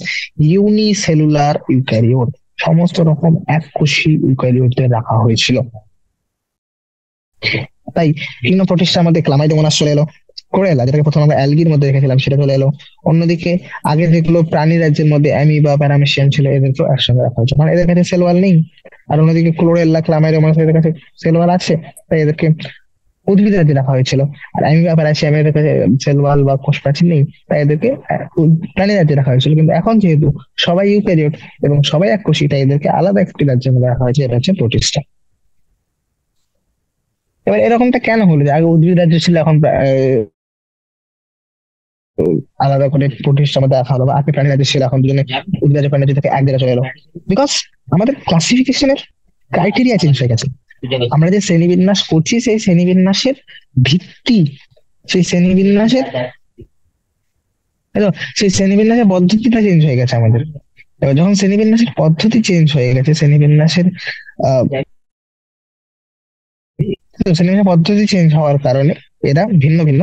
ইউনিসেলুলার ইউক্যারিওট, সমস্ত রকম এককোষী ইউক্যারিওটদের রাখা হয়েছিল। তাই কিংডম প্রোটিস্টার মধ্যে ক্লামাইডোমোনাস চলে এলো, ক্লোরেলা যেটাকে প্রথমে আমরা অ্যালগির মধ্যে রেখেছিলাম সেটা চলে এলো। অন্যদিকে আগে যেগুলো প্রাণী রাজ্যের মধ্যে অ্যামিবা প্যারামেসিয়াম ছিল এদেরকেও একসঙ্গে রাখা হয়েছে, মানে এদের কাছে সেল ওয়াল নেই। আর অন্যদিকে ক্লোরেলা ক্লামাইডোমোনাস এদের কাছে সেল ওয়াল আছে, তাই এদেরকে উদ্ভিদ রাজ্যে রাখা হয়েছিল। আর অ্যামিবা প্যারামেসিয়াম এদের কাছে সেল ওয়াল বা কোষ প্রাচীর নেই, তাই এদেরকে প্রাণী রাজ্যে রাখা হয়েছিল। কিন্তু এখন যেহেতু সবাই ইউক্যারিওট এবং সবাই এককোষী, তাই এদেরকে আলাদা একটি রাজ্যের মধ্যে রাখা হয়েছে, এটা হচ্ছে প্রোটিস্টা। এবার এরকমটা কেন হলো যে আগে উদ্ভিদ রাজ্য ছিল এখন আলাদা করে প্রতিষ্ঠার মধ্যে রাখা হলো, বা আগে প্রাণী রাজ্য ছিল এখন দুজনে উদ্ভিদ রাজ্য প্রাণী রাজ্য থেকে এক জায়গায় চলে এলো? বিকজ আমাদের ক্লাসিফিকেশনের ক্রাইটেরিয়া চেঞ্জ হয়ে গেছে। আমরা যে শ্রেণীবিন্যাস করছি সেই শ্রেণীবিন্যাসের ভিত্তি, সেই শ্রেণীবিন্যাসের সেই শ্রেণীবিন্যাসের পদ্ধতিটা চেঞ্জ হয়ে গেছে আমাদের। এবার যখন শ্রেণীবিন্যাসের পদ্ধতি চেঞ্জ হয়ে গেছে, শ্রেণীবিন্যাসের আহ শ্রেণীবিন্যাসের পদ্ধতি চেঞ্জ হওয়ার কারণে এরা ভিন্ন ভিন্ন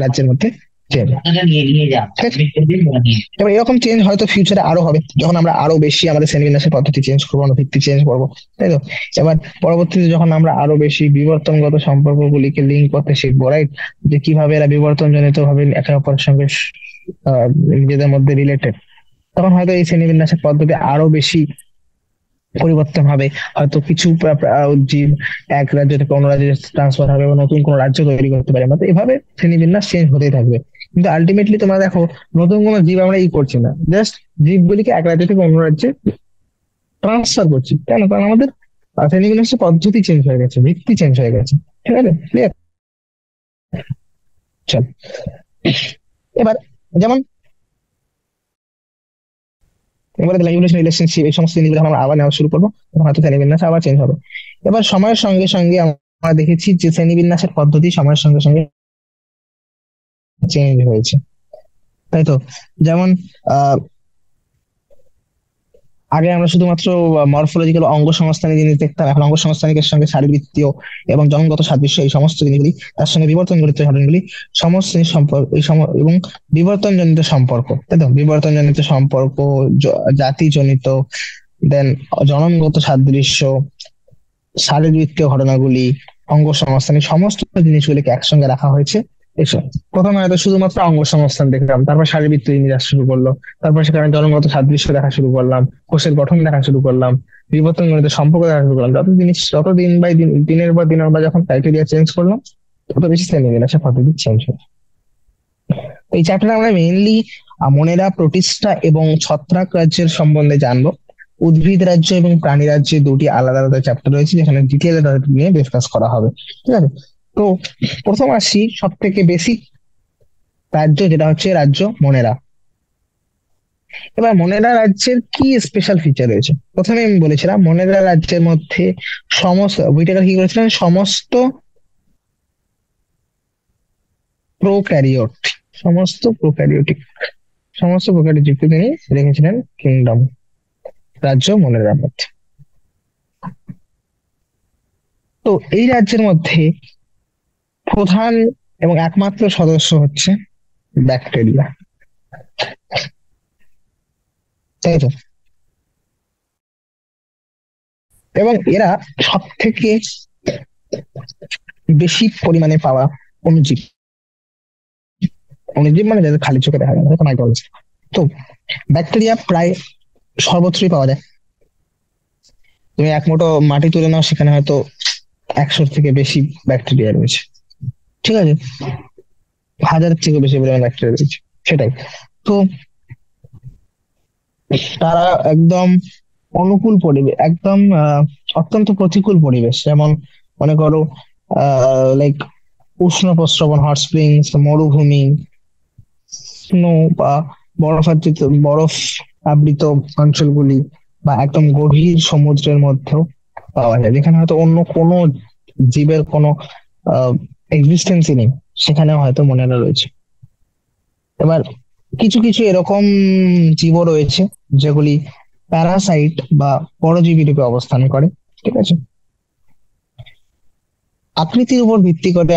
রাজ্যের মধ্যে চেঞ্জ। এবার এরকম চেঞ্জ হয়তো ফিউচারে আরো হবে, যখন আমরা আরো বেশি আমাদের শ্রেণীবিন্যাসের পদ্ধতি চেঞ্জ করবো, আমরা ভিত্তি চেঞ্জ করবো, তাই তো? এবার পরবর্তীতে যখন আমরা আরো বেশি বিবর্তনগত সম্পর্কগুলিকে লিঙ্ক করতে শিখবো, রাইট, যে কিভাবে এরা বিবর্তন জনিত ভাবে একে অপরের সঙ্গে নিজেদের মধ্যে রিলেটেড, তখন হয়তো এই শ্রেণীবিন্যাসের পদ্ধতি আরো বেশি পরিবর্তন হবে। হয়তো কিছু জীব এক রাজ্য থেকে অন্য রাজ্যে ট্রান্সফার হবে এবং নতুন কোনো রাজ্য তৈরি করতে পারে, মানে এভাবে শ্রেণীবিন্যাস চেঞ্জ হতেই থাকবে। কিন্তু আলটিমেটলি তোমরা দেখো, নতুন কোনো জীব আমরা করছি না, জাস্ট জীবগুলিকে এক রাজ্য থেকে অন্য রাজ্যে ট্রান্সফার করছি। কেন? কারণ আমাদের শ্রেণীবিন্যাসের পদ্ধতি চেঞ্জ হয়ে গেছে, ভিত্তি চেঞ্জ হয়ে গেছে। ঠিক আছে, ক্লিয়ার? চল এবার যেমন এবারে ইভলিউশন, রিলেশনশিপ, এই সমস্ত জিনিসগুলো আমরা আবার নেওয়া শুরু করবো, তখন হয়তো শ্রেণীবিন্যাস আবার চেঞ্জ হবে। এবার সময়ের সঙ্গে সঙ্গে আমরা দেখেছি যে শ্রেণীবিন্যাসের পদ্ধতি সময়ের সঙ্গে সঙ্গে চেঞ্জ হয়েছে, তাই তো? যেমন আহ আগে আমরা শুধুমাত্র মরফোলজিক্যাল অঙ্গ সংস্থানের জিনিস দেখতাম, এখন অঙ্গ সংস্থানিকের সঙ্গে শারীরবৃত্তীয় এবং জন্মগত সাদৃশ্য, এই সমস্ত জিনিসগুলি, তার সঙ্গে বিবর্তন জনিত ঘটনাগুলি, সমস্ত সম্পর্ক এবং বিবর্তন জনিত সম্পর্ক, তাই তো? বিবর্তন জনিত সম্পর্ক, জাতি জনিত, দেন জন্মগত সাদৃশ্য, শারীরবৃত্তীয় ঘটনাগুলি, অঙ্গ সংস্থানিক সমস্ত জিনিসগুলিকে একসঙ্গে রাখা হয়েছে এসব। প্রথমে হয়তো শুধুমাত্র অঙ্গ সংস্থান দেখলাম, তারপর শারীরবৃত্তীয় জিনিস আসা শুরু করলো, তারপর সেখানে জন্মগত সাদৃশ্য দেখা শুরু করলাম, কোষের গঠন দেখা শুরু করলাম, বিবর্তনজনিত সম্পর্ক দেখা শুরু করলাম। যত দিন বাই দিন, দিনের পর দিন আমরা যখন ক্রাইটেরিয়া চেঞ্জ করলাম, তত বেশি শ্রেণীবিন্যাস আসা পদ্ধতি চেঞ্জ হলো। এই চ্যাপ্টারে আমরা মেইনলি মনেরা, প্রোটিস্টা এবং ছত্রাক রাজ্যের সম্বন্ধে জানবো। উদ্ভিদ রাজ্য এবং প্রাণী রাজ্যে দুটি আলাদা আলাদা চ্যাপ্টার রয়েছে, যেখানে ডিটেলে নিয়ে ডিসকাস করা হবে। ঠিক আছে। তো প্রথম আসি সব থেকে বেসিক রাজ্য, যেটা হচ্ছে রাজ্য মনেরা। এবার মনেরা রাজ্যের কি স্পেশাল ফিচার রয়েছে? প্রথমে আমি বলেছিলাম মনেরা রাজ্যের মধ্যে সমস্ত হুইটেকার কি করেছিলেন, প্রোক্যারিওট প্রোক্যারিওটিক সমস্ত প্রোক্যারিওটিককে তিনি রেখেছিলেন কিংডম, রাজ্য মনেরার মধ্যে। তো এই রাজ্যের মধ্যে প্রধান এবং একমাত্র সদস্য হচ্ছে ব্যাকটেরিয়া, তাই তো? এবং এরা সব থেকে বেশি পরিমাণে পাওয়া অণুজীব। অণুজীব মানে যাদের খালি চোখে দেখা যায় না, মাইক্রোঅর্গানিজম। তো ব্যাকটেরিয়া প্রায় সর্বত্রই পাওয়া যায়। তুমি এক মুঠো মাটি তুলে নাও, সেখানে হয়তো 100 থেকে বেশি ব্যাকটেরিয়া রয়েছে। ঠিক আছে, হাজারের থেকে বেশি পরিমাণ ব্যাকটেরিয়া রয়েছে। সেটাই তো। তারা একদম অনুকূল পরিবেশ, একদম অত্যন্ত প্রতিকূল পরিবেশ, যেমন মনে করো লাইক উষ্ণ প্রস্রবণ হট স্প্রিংস, মরুভূমি, স্নো বা বরফাচ্ছাদিত বরফ আবৃত অঞ্চলগুলি, বা একদম গভীর সমুদ্রের মধ্যেও পাওয়া যায়, যেখানে হয়তো অন্য কোনো জীবের কোনো এক্সিস্টেন্সই নেই, সেখানেও হয়তো মনেরা রয়েছে। এবার কিছু কিছু এরকম জীবও রয়েছে যেগুলি প্যারাসাইট বা পরজীবী রূপে অবস্থান করে। ঠিক আছে। আকৃতির উপর ভিত্তি করে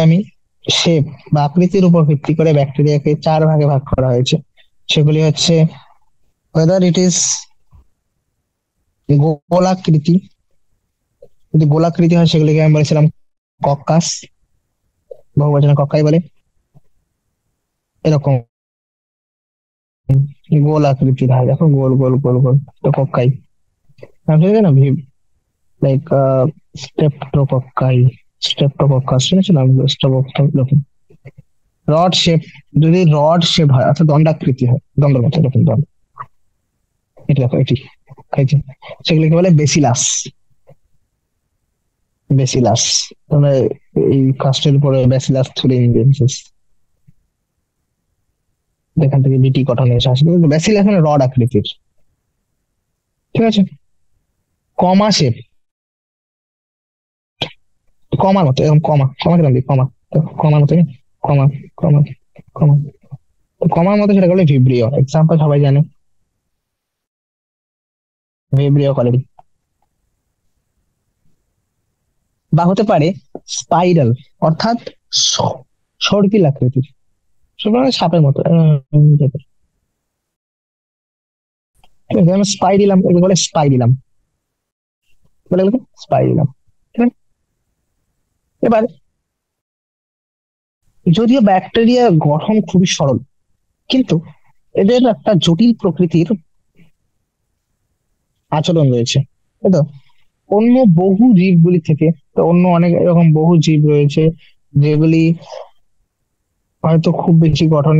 শেপ বা আকৃতির উপর ভিত্তি করে ব্যাকটেরিয়াকে 4 ভাগে ভাগ করা হয়েছে। সেগুলি হচ্ছে whether it is গোলাকৃতি, যদি গোলাকৃতি হয় সেগুলিকে আমি বলেছিলাম কক্কাস, বহুবচনে কক্কাই বলে। এরকম গোল আকৃতির হয়, দেখো গোল গোল গোল গোল, তো কক্কাই। ঠিক আছে না, লাইক স্টেপ্টোকক্কাই, স্টেপ্টোকক্কাস শুনেছিলাম, স্টেপ্টোকক্কাস। রড শেপ, যদি রড শেপ হয় অর্থাৎ দণ্ডাকৃতি হয়, দণ্ডের মতো এরকম দণ্ড, এটা দেখো এটি, এই যে, সেগুলিকে বলে বেসিলাস। বেসিলাস, তোমরা এই কাস্টের উপরে ব্যাসিলাস থুরিনজেন্সিস, যেখান থেকে বিটি গঠন এসে আসে, কিন্তু ব্যাসিলাস মানে রড আকৃতির। ঠিক আছে। কমা শেপ, কমার মতো, এরকম কমা, কমা কিরকম দিই, কমা, কমার মতো না? কমা, কমা, কমা, তো কমার মতো, সেটা বলে ভিব্রিও। এক্সাম্পল সবাই জানে, ভিব্রিও কলেরি। বা হতে পারে স্পাইরাল, অর্থাৎ সর্পিল আকৃতির, সেটা মানে সাপের মতো type এর। ঠিক আছে, আমি স্পাই দিলাম, এগুলো বলে স্পাই দিলাম, বলে এগুলোকে স্পাই দিলাম। ঠিক আছে। এবার যদিও ব্যাকটেরিয়া গঠন খুবই সরল, কিন্তু এদের একটা জটিল প্রকৃতির আচরণ রয়েছে, তাই তো? অন্য বহু জীবগুলি থেকে, তো অন্য অনেক এরকম বহু জীব রয়েছে যেগুলি হয়তো খুব বেশি গঠন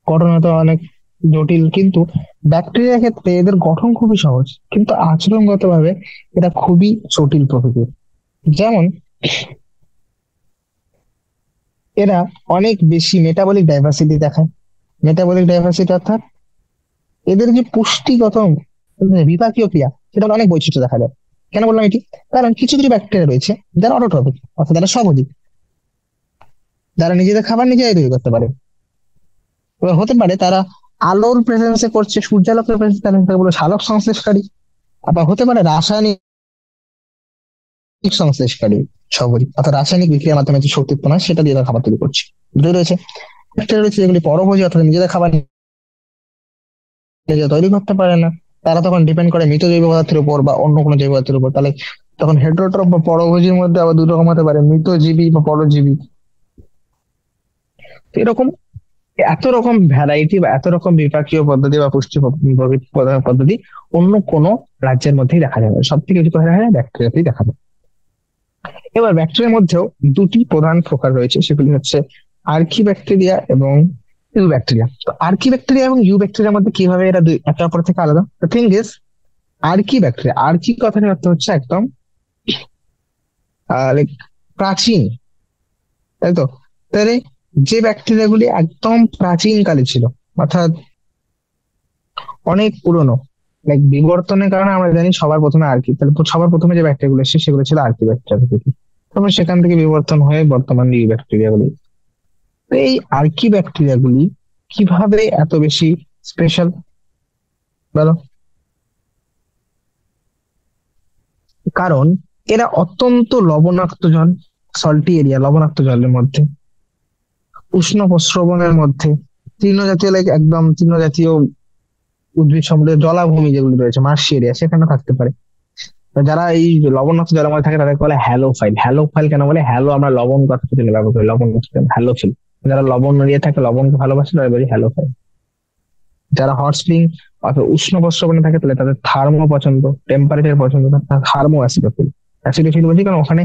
হয়তো অনেক জটিল, কিন্তু ব্যাকটেরিয়ার ক্ষেত্রে এদের গঠন খুবই সহজ, কিন্তু আচরণগত ভাবে এটা খুবই জটিল প্রকৃতির। যেমন এরা অনেক বেশি মেটাবলিক ডাইভার্সিটি দেখায়। মেটাবলিক ডাইভার্সিটি অর্থাৎ এদের যে পুষ্টিগত বিপাকীয় ক্রিয়া, সেটা অনেক বৈশিষ্ট্য দেখা যায়। কেন বললাম এটি? কারণ কিছু কিছু ব্যাকটেরিয়া রয়েছে যারা অটোট্রপিক, অর্থাৎ যারা স্বভোজী, যারা নিজেদের খাবার নিজেরাই তৈরি করতে পারে। এবার হতে পারে তারা আলোর প্রেজেন্সে করছে, সূর্যালোকের প্রেজেন্সে, তাহলে তাকে বলে সালোক সংশ্লেষকারী। আবার হতে পারে রাসায়নিক সংশ্লেষকারী, স্বভোজী, অর্থাৎ রাসায়নিক বিক্রিয়ার মাধ্যমে যে শক্তি উৎপন্ন হয় সেটা দিয়ে তারা খাবার তৈরি করছে। দুটোই রয়েছে। ব্যাকটেরিয়া রয়েছে যেগুলি পরভোজী, অর্থাৎ নিজেদের খাবার নিজে তৈরি করতে পারে না। তারা তখন ডিপেন্ড করে মৃত জৈব পদার্থের উপর বা অন্য কোনো জৈব পদার্থের উপর। তাহলে তখন হেটারোট্রফ বা পরভোজীর মধ্যে আবার দুটো রকম হতে পারে, মৃতজীবী বা পরজীবী। তো এরকম এত রকম ভ্যারাইটি বা এত রকম বিপাকীয় পদ্ধতি বা পুষ্টি পদ্ধতি অন্য কোনো রাজ্যের মধ্যেই দেখা যাবে, সব থেকে বেশি কোথায় দেখা যায়, ব্যাকটেরিয়াতেই দেখা যায়। এবার ব্যাকটেরিয়ার মধ্যেও দুটি প্রধান প্রকার রয়েছে, সেগুলি হচ্ছে আর্কি ব্যাকটেরিয়া এবং ইউ ব্যাকটেরিয়া। তো আর্কি ব্যাকটেরিয়া এবং ইউ ব্যাকটেরিয়ার মধ্যে কিভাবে এরা দুই একে অপর থেকে আলাদা? দ্য থিং ইজ, আর্কি ব্যাকটেরিয়া, আর্কি কথাটার অর্থ হচ্ছে একদম লাইক প্রাচীন, তাই তো? তাহলে যে ব্যাকটেরিয়া গুলি একদম প্রাচীন কালে ছিল, অর্থাৎ অনেক পুরনো, লাইক বিবর্তনের কারণে আমরা জানি সবার প্রথমে আর্কি, তাহলে সবার প্রথমে যে ব্যাকটেরিয়া গুলো এসেছে সেগুলো ছিল আর্কি ব্যাকটেরিয়া থেকে। তারপর সেখান থেকে বিবর্তন হয়ে বর্তমান ইউ ব্যাকটেরিয়া গুলি। তো এই আর্কি ব্যাকটেরিয়া গুলি কিভাবে এত বেশি স্পেশাল বলো? কারণ এরা অত্যন্ত লবণাক্ত জল, সল্টি এরিয়া, লবণাক্ত জলের মধ্যে, উষ্ণ প্রস্রবণের মধ্যে, তৃণজাতীয়, লাইক একদম তৃণজাতীয় উদ্ভিদ সমৃদ্ধ জলাভূমি যেগুলো রয়েছে, মার্শি এরিয়া, সেখানে থাকতে পারে। তো যারা এই লবণাক্ত জলের মধ্যে থাকে তাদেরকে বলে হ্যালোফাইল। হ্যালোফাইল কেন বলে? হ্যালো আমরা লবণ কথা থেকে ব্যবহার করি, লবণ হ্যালোফিল। যারা লবণ এরিয়া থাকে, লবণকে ভালোবাসে, তাদের বলি হ্যালোফাইল। যারা হট স্প্রিং অথবা উষ্ণ প্রস্রবণে থাকে তাহলে তাদের থার্মো পছন্দ, টেম্পারেচার পছন্দ না, থার্মো অ্যাসিডোফিল। অ্যাসিডোফিল বলছি কারণ ওখানে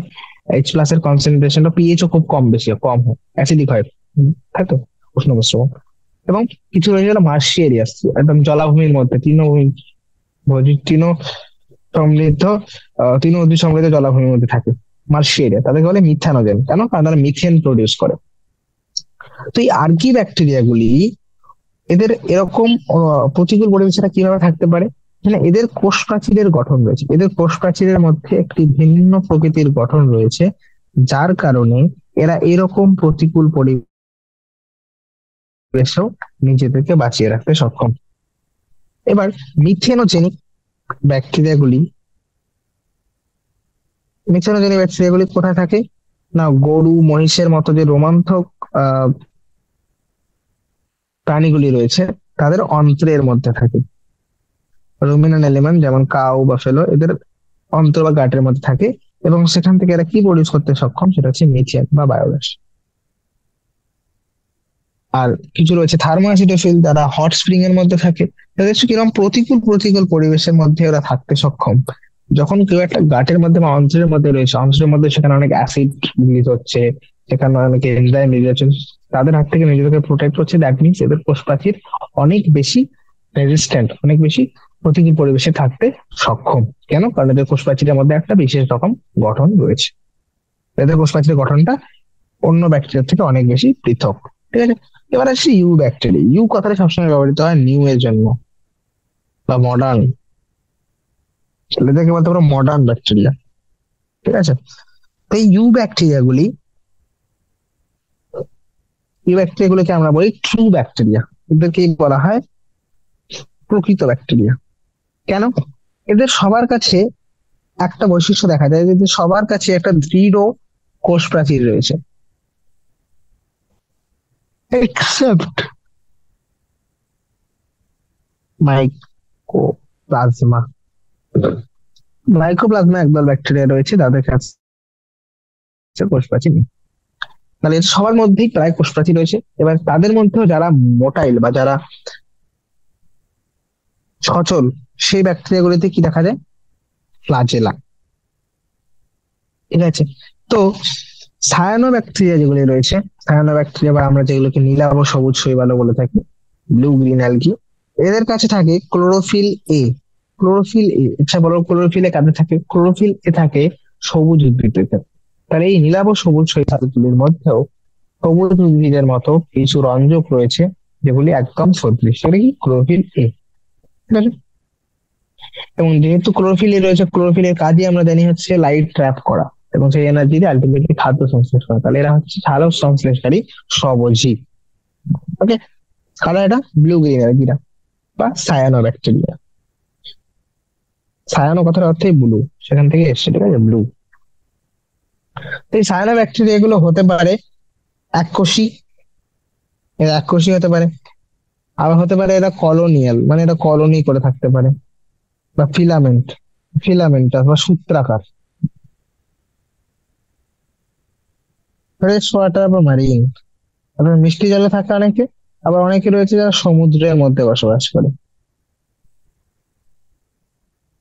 এইচ প্লাস এর কনসেন্ট্রেশনটা, পিএইচও খুব কম, বেশি কম হয়, অ্যাসিডিক হয়, তাই তো, উষ্ণ প্রস্রবণ। এবং কিছু রয়ে গেল মার্শি এরিয়া, একদম জলাভূমির মধ্যে, তৃণভূমি, তৃণ সমৃদ্ধ, তৃণ উদ্ভিদ সমৃদ্ধ জলাভূমির মধ্যে থাকে, মার্শি এরিয়া, তাদেরকে বলে মিথানোজেন। কেন? কারণ তারা মিথেন প্রডিউস করে। তো এই আর্কি ব্যাকটেরিয়া গুলি, এদের এরকম প্রতিকূল পরিবেশে কিভাবে থাকতে পারে? মানে এদের কোষ প্রাচীরের গঠন রয়েছে, এদের কোষ প্রাচীরের মধ্যে একটি ভিন্ন প্রকৃতির গঠন রয়েছে, যার কারণে এরা এরকম প্রতিকূল পরিবেশেও নিজেদেরকে বাঁচিয়ে রাখতে সক্ষম। এবার মিথেনোজেনিক ব্যাকটেরিয়াগুলি, মিথেনোজেনিক ব্যাকটেরিয়াগুলি কোথায় থাকে? না, গরু মহিষের মতো যে রোমান্থক আহ প্রাণীগুলি রয়েছে তাদের অন্ত্রের মধ্যে থাকে। রুমিনান এলিমেন্ট যেমন কাউ বা ফেলো, এদের অন্ত্র বা গাটের মধ্যে থাকে, এবং সেখান থেকে এরা কি প্রডিউস করতে সক্ষম? সেটা হচ্ছে মিথেন বা বায়োগ্যাস। আর কিছু রয়েছে থার্মোঅ্যাসিডোফিল, যারা হট স্প্রিং এর মধ্যে থাকে। তাদের হচ্ছে কিরকম প্রতিকূল প্রতিকূল পরিবেশের মধ্যে ওরা থাকতে সক্ষম। যখন কেউ একটা গাটের মধ্যে বা অন্ত্রের মধ্যে রয়েছে, অন্ত্রের মধ্যে সেখানে অনেক অ্যাসিড রিলিজ হচ্ছে, সেখানে অনেক এনজাইম রিলিজ হচ্ছে, তাদের হাত থেকে নিজেদেরকে প্রোটেক্ট করছে, দ্যাট মিনস এদের কোষ প্রাচীর অনেক বেশি রেজিস্ট্যান্ট, অনেক বেশি প্রতিকূল পরিবেশে থাকতে সক্ষম। কেন? কারণ এদের কোষ প্রাচীরের মধ্যে একটা বিশেষ রকম গঠন রয়েছে, এদের কোষ প্রাচীরের গঠনটা অন্য ব্যাকটেরিয়া থেকে অনেক বেশি পৃথক। ঠিক আছে, এবার আসছি ইউ ব্যাকটেরিয়া। ইউ কথাটা সবসময় ব্যবহৃত হয় নিউ এর জন্য বা মডার্ন, এদেরকে বলতে পারো মডার্ন ব্যাকটেরিয়া। ঠিক আছে, তো এই ইউ ব্যাকটেরিয়া গুলোকে আমরা বলি ট্রু ব্যাকটেরিয়া, এদেরকেই বলা হয় প্রকৃত ব্যাকটেরিয়া। কেন? এদের সবার কাছে একটা বৈশিষ্ট্য দেখা যায়, যে সবার কাছে একটা দৃঢ় কোষ প্রাচীর রয়েছে, এক্সেপ্ট মাইকোপ্লাজমা। মাইক্রোপ্লাজমা একদল ব্যাকটেরিয়া রয়েছে তাদের কাছে কোষ প্রাচীর নেই। তাহলে এর সবার মধ্যেই প্রায় কোষ প্রাচীর রয়েছে। এবার তাদের মধ্যেও যারা মোটাইল বা যারা সচল, সেই ব্যাকটেরিয়া গুলিতে কি দেখা যায়? ফ্লাজেলা। ঠিক আছে, তো সায়ানো ব্যাকটেরিয়া যেগুলি রয়েছে, সায়ানো ব্যাকটেরিয়া বা আমরা যেগুলোকে নীলাভ সবুজ শৈবাল বলে থাকি, ব্লু গ্রিন অ্যালগি, এদের কাছে থাকে ক্লোরোফিল এ। ক্লোরোফিল এ, আচ্ছা বলো, ক্লোরোফিল এ কাদের থাকে? ক্লোরোফিল এ থাকে সবুজ উদ্ভিদের ক্ষেত্রে। তাহলে এই নীলাভ সবুজ শৈবালগুলির মধ্যেও সবুজ উদ্ভিদের মতো কিছু রঞ্জক রয়েছে যেগুলি একদম সদৃশ, সেটা কি? Chlorophyll A. ঠিক আছে, এবং যেহেতু ক্লোরোফিল এ রয়েছে, ক্লোরোফিল এর কাজই আমরা জানি হচ্ছে লাইট ট্র্যাপ করা, এবং সেই এনার্জি দিয়ে আলটিমেটলি খাদ্য সংশ্লেষ করা। তাহলে এরা হচ্ছে সালোক সংশ্লেষকারী সবজীব। ওকে, কালার এটা ব্লু গ্রিন এনার্জিটা বা সায়ানো ব্যাকটেরিয়া। সায়ানো কথার অর্থই ব্লু, সেখান থেকে এসছে। ঠিক আছে, ব্লু। তো এই সায়ানো ব্যাকটেরিয়া গুলো হতে পারে এককোষী, এরা এককোষী হতে পারে, আবার হতে পারে এরা কলোনিয়াল, মানে এরা কলোনি করে থাকতে পারে, বা ফিলামেন্ট, ফিলামেন্ট বা সূত্রাকার, ফ্রেশ ওয়াটার বা মারিন। আবার মিষ্টি জলে থাকে অনেকে, আবার অনেকে রয়েছে যারা সমুদ্রের মধ্যে বসবাস করে।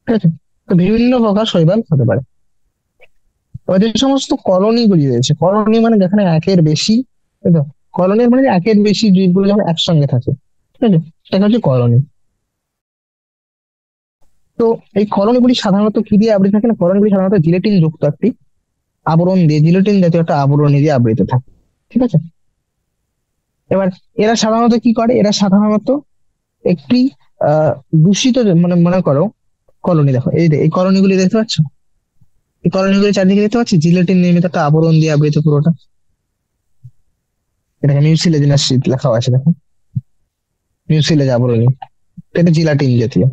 ঠিক আছে, তো বিভিন্ন প্রকার শৈবাল হতে পারে। এবার যে সমস্ত কলোনি গুলি রয়েছে, কলোনি মানে যেখানে একের বেশি, তাই তো, কলোনির মানে একের বেশি জীবগুলো যখন একসঙ্গে থাকে, ঠিক আছে, সেটা হচ্ছে কলোনি। তো এই কলোনিগুলি সাধারণত কি দিয়ে আবৃত থাকে না, কলোনিগুলি সাধারণত জিলেটিন যুক্ত একটি আবরণ দিয়ে, জিলেটিন জাতীয় একটা আবরণ দিয়ে আবৃত থাকে। ঠিক আছে, এবার এরা সাধারণত কি করে, এরা সাধারণত একটি দূষিত, মানে মনে করো কলোনি, দেখো এই এই কলোনিগুলি দেখতে পাচ্ছ, এই কলোনিগুলি চারদিকে দেখতে পাচ্ছি জিলেটিন নির্মিত একটা আবরণ দিয়ে আবৃত পুরোটা। এটাকে মিউসিলেজিনাস শীট লেখা আছে, দেখো, মিউসিলেজ আবরণী, এটা জিলাটিন জাতীয়,